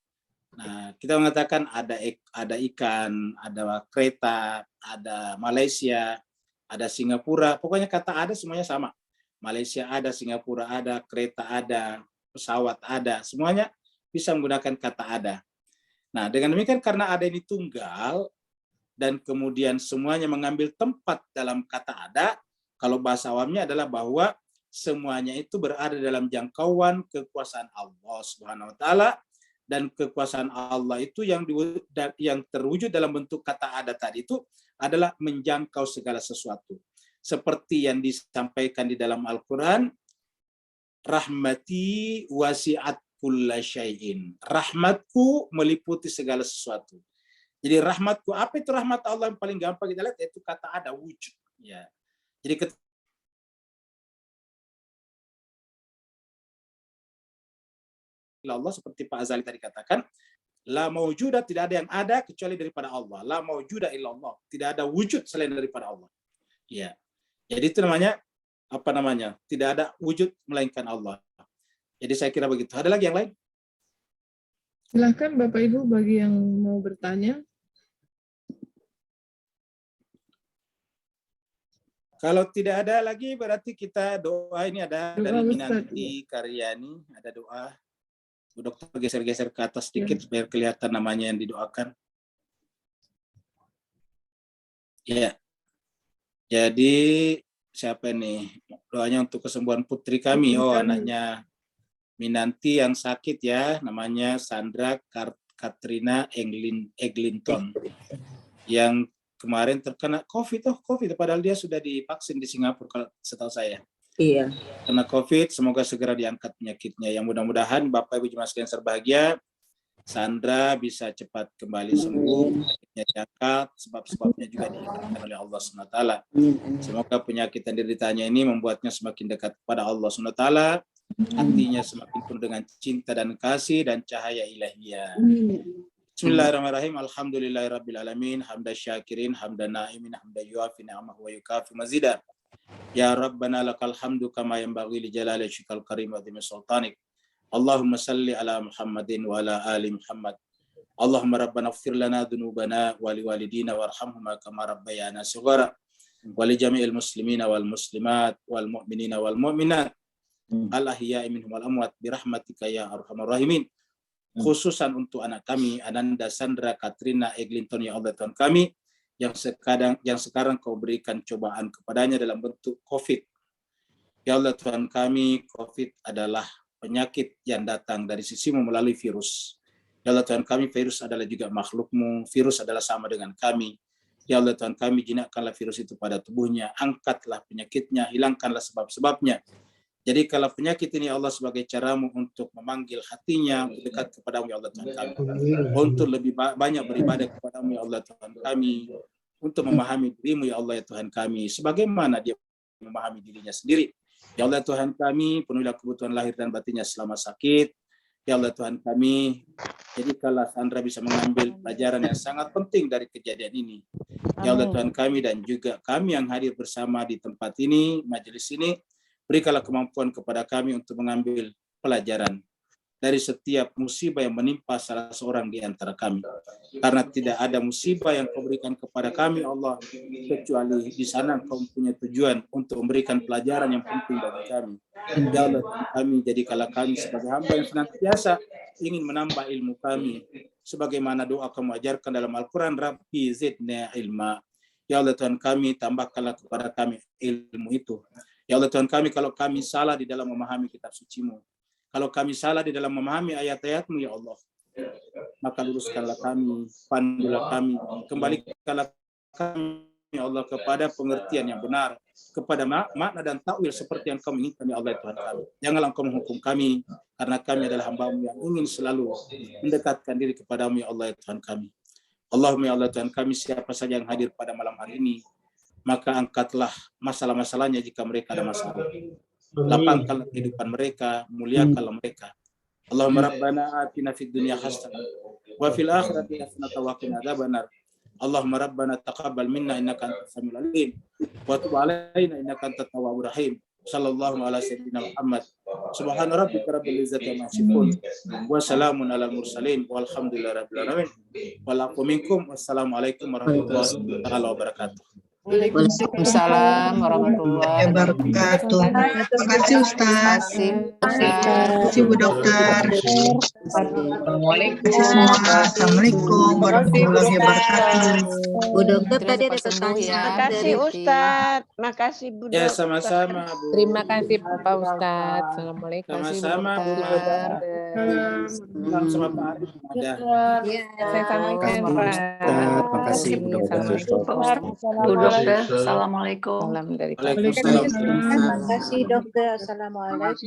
Nah, kita mengatakan ada ikan, ada kereta, ada Malaysia, ada Singapura, pokoknya kata ada semuanya sama. Malaysia ada, Singapura ada, kereta ada, pesawat ada, semuanya bisa menggunakan kata ada. Nah, dengan demikian karena ada ini tunggal, dan kemudian semuanya mengambil tempat dalam kata ada, kalau bahasa awamnya adalah bahwa semuanya itu berada dalam jangkauan kekuasaan Allah Subhanahu wa taala, dan kekuasaan Allah itu yang terwujud dalam bentuk kata ada tadi itu adalah menjangkau segala sesuatu. Seperti yang disampaikan di dalam Al-Qur'an, rahmati wasi'at kulla syai'in. Rahmatku meliputi segala sesuatu. Jadi rahmatku, apa itu rahmat Allah yang paling gampang kita lihat? Yaitu kata ada, wujud. Ya. Jadi Allah seperti Pak Azali tadi katakan, la maujudah, tidak ada yang ada kecuali daripada Allah. La maujudah illallah, tidak ada wujud selain daripada Allah. Ya. Jadi itu namanya apa namanya? Tidak ada wujud melainkan Allah. Jadi saya kira begitu. Ada lagi yang lain? Silahkan Bapak Ibu bagi yang mau bertanya. Kalau tidak ada lagi berarti kita doa. Ini ada Doa, dari Ustaz. Minanti Karyani, ada doa. Bu Dokter geser-geser ke atas sedikit biar kelihatan namanya yang didoakan. Ya. Jadi siapa nih? Doanya untuk kesembuhan putri kami. Oh, anaknya Minanti yang sakit ya, namanya Sandra Katrina Eglinton. Yang kemarin terkena COVID, padahal dia sudah divaksin di Singapura kalau setahu saya. Iya. Karena COVID, semoga segera diangkat penyakitnya. Yang mudah-mudahan Bapak Ibu jemaah sekalian berbahagia, Sandra bisa cepat kembali sembuh, penyakitnya diangkat, sebab-sebabnya juga dihindarkan oleh Allah SWT. Semoga penyakit yang dideritanya ini membuatnya semakin dekat kepada Allah SWT, hatinya semakin penuh dengan cinta dan kasih dan cahaya ilahiyah. Bismillahirrahmanirrahim. Alhamdulillahirrabbilalamin. Hamda syakirin, hamda na'imin, hamda yuafi ni'amah wa yukafi mazida. Ya Rabbana lakal hamdu kama yanbaghi li jalali syikal karim wa dhimi sultanik. Allahumma salli ala Muhammadin wa ala ali Muhammad. Allahumma rabbana ighfir lana dhunubana wa liwalidina warhamhuma kama rabbayana shighara. Wa li jami'il muslimina wal muslimat wal mu'minina wal mu'minat. Al-ahya'i minhum wal amwat birahmatika ya arhamar rahimin. Khususan untuk anak kami Ananda Sandra Katrina Eglinton ya Allah Tuhan kami yang sekarang kau berikan cobaan kepadanya dalam bentuk COVID. Ya Allah Tuhan kami, COVID adalah penyakit yang datang dari sisimu melalui virus. Ya Allah Tuhan kami, virus adalah juga makhlukmu, virus adalah sama dengan kami. Ya Allah Tuhan kami, jinakkanlah virus itu pada tubuhnya, angkatlah penyakitnya, hilangkanlah sebab-sebabnya. Jadi kalau penyakit ini Allah sebagai caramu untuk memanggil hatinya untuk dekat kepadamu ya Allah Tuhan kami. Untuk lebih banyak beribadah kepadamu ya Allah Tuhan kami. Untuk memahami dirimu ya Allah ya Tuhan kami. Sebagaimana dia memahami dirinya sendiri. Ya Allah Tuhan kami, penuhilah kebutuhan lahir dan batinnya selama sakit. Ya Allah Tuhan kami, jadi kalau Sandra bisa mengambil pelajaran yang sangat penting dari kejadian ini. Ya Allah Tuhan kami dan juga kami yang hadir bersama di tempat ini, majelis ini, berikanlah kemampuan kepada kami untuk mengambil pelajaran dari setiap musibah yang menimpa salah seorang di antara kami. Karena tidak ada musibah yang kau berikan kepada kami, Allah, kecuali di sana kau punya tujuan untuk memberikan pelajaran yang penting bagi kami. Ya Allah, kami jadikanlah kami sebagai hamba yang senantiasa ingin menambah ilmu kami. Sebagaimana doa kamu ajarkan dalam Al-Quran, Rabbi zidna ilma. Ya Allah Tuhan kami, tambahkanlah kepada kami ilmu itu. Ya Allah Tuhan kami, kalau kami salah di dalam memahami kitab suci-Mu, kalau kami salah di dalam memahami ayat-ayat-Mu ya Allah, maka luruskanlah kami, pandulah kami, kembalikanlah kami ya Allah kepada pengertian yang benar, kepada makna dan takwil seperti yang kami inginkan ya Allah Tuhan kami. Janganlah Engkau menghukum kami, karena kami adalah hamba-Mu yang ingin selalu mendekatkan diri kepadamu ya Allah Tuhan kami. Allahumma ya Allah Tuhan kami, siapa saja yang hadir pada malam hari ini, maka angkatlah masalah-masalahnya jika mereka ada masalah. Lapangkanlah kehidupan mereka, muliakanlah mereka. Allahumma rabbana atina fid dunya hasanah wa fil akhirati hasanah wa qina adzabannar. Allahumma rabbana taqabbal minna innaka antas samiul alim wa tub alaina innaka antat tawwabur rahim. Sallallahu ala sayyidina Muhammad. Subhana rabbika rabbil izzati amma yasifun wa salamun alal mursalin walhamdulillahi rabbil alamin. Wal aqu minkum. Wassalamualaikum warahmatullahi wabarakatuh. Waalaikumsalam warahmatullahi wabarakatuh. Terima kasih Ustaz. Terima kasih Bu Dokter. Assalamualaikum warahmatullahi wabarakatuh. Bu Dokter tadi ada pertanyaan. Terima kasih Ustaz. Makasih Bu Ya Dokter. sama-sama Bu. Terima kasih Pak Ustadz. Assalamualaikum. Sama-sama Bu. Sama Pak Arif. Ada. Ya, saya sampaikan Pak. Terima kasih Bu Dokter. Assalamualaikum Pak Ustadz. Bu Dokter. Assalamualaikum. Salam dari Waalaikumsalam. Terima kasih Dokter. Assalamualaikum.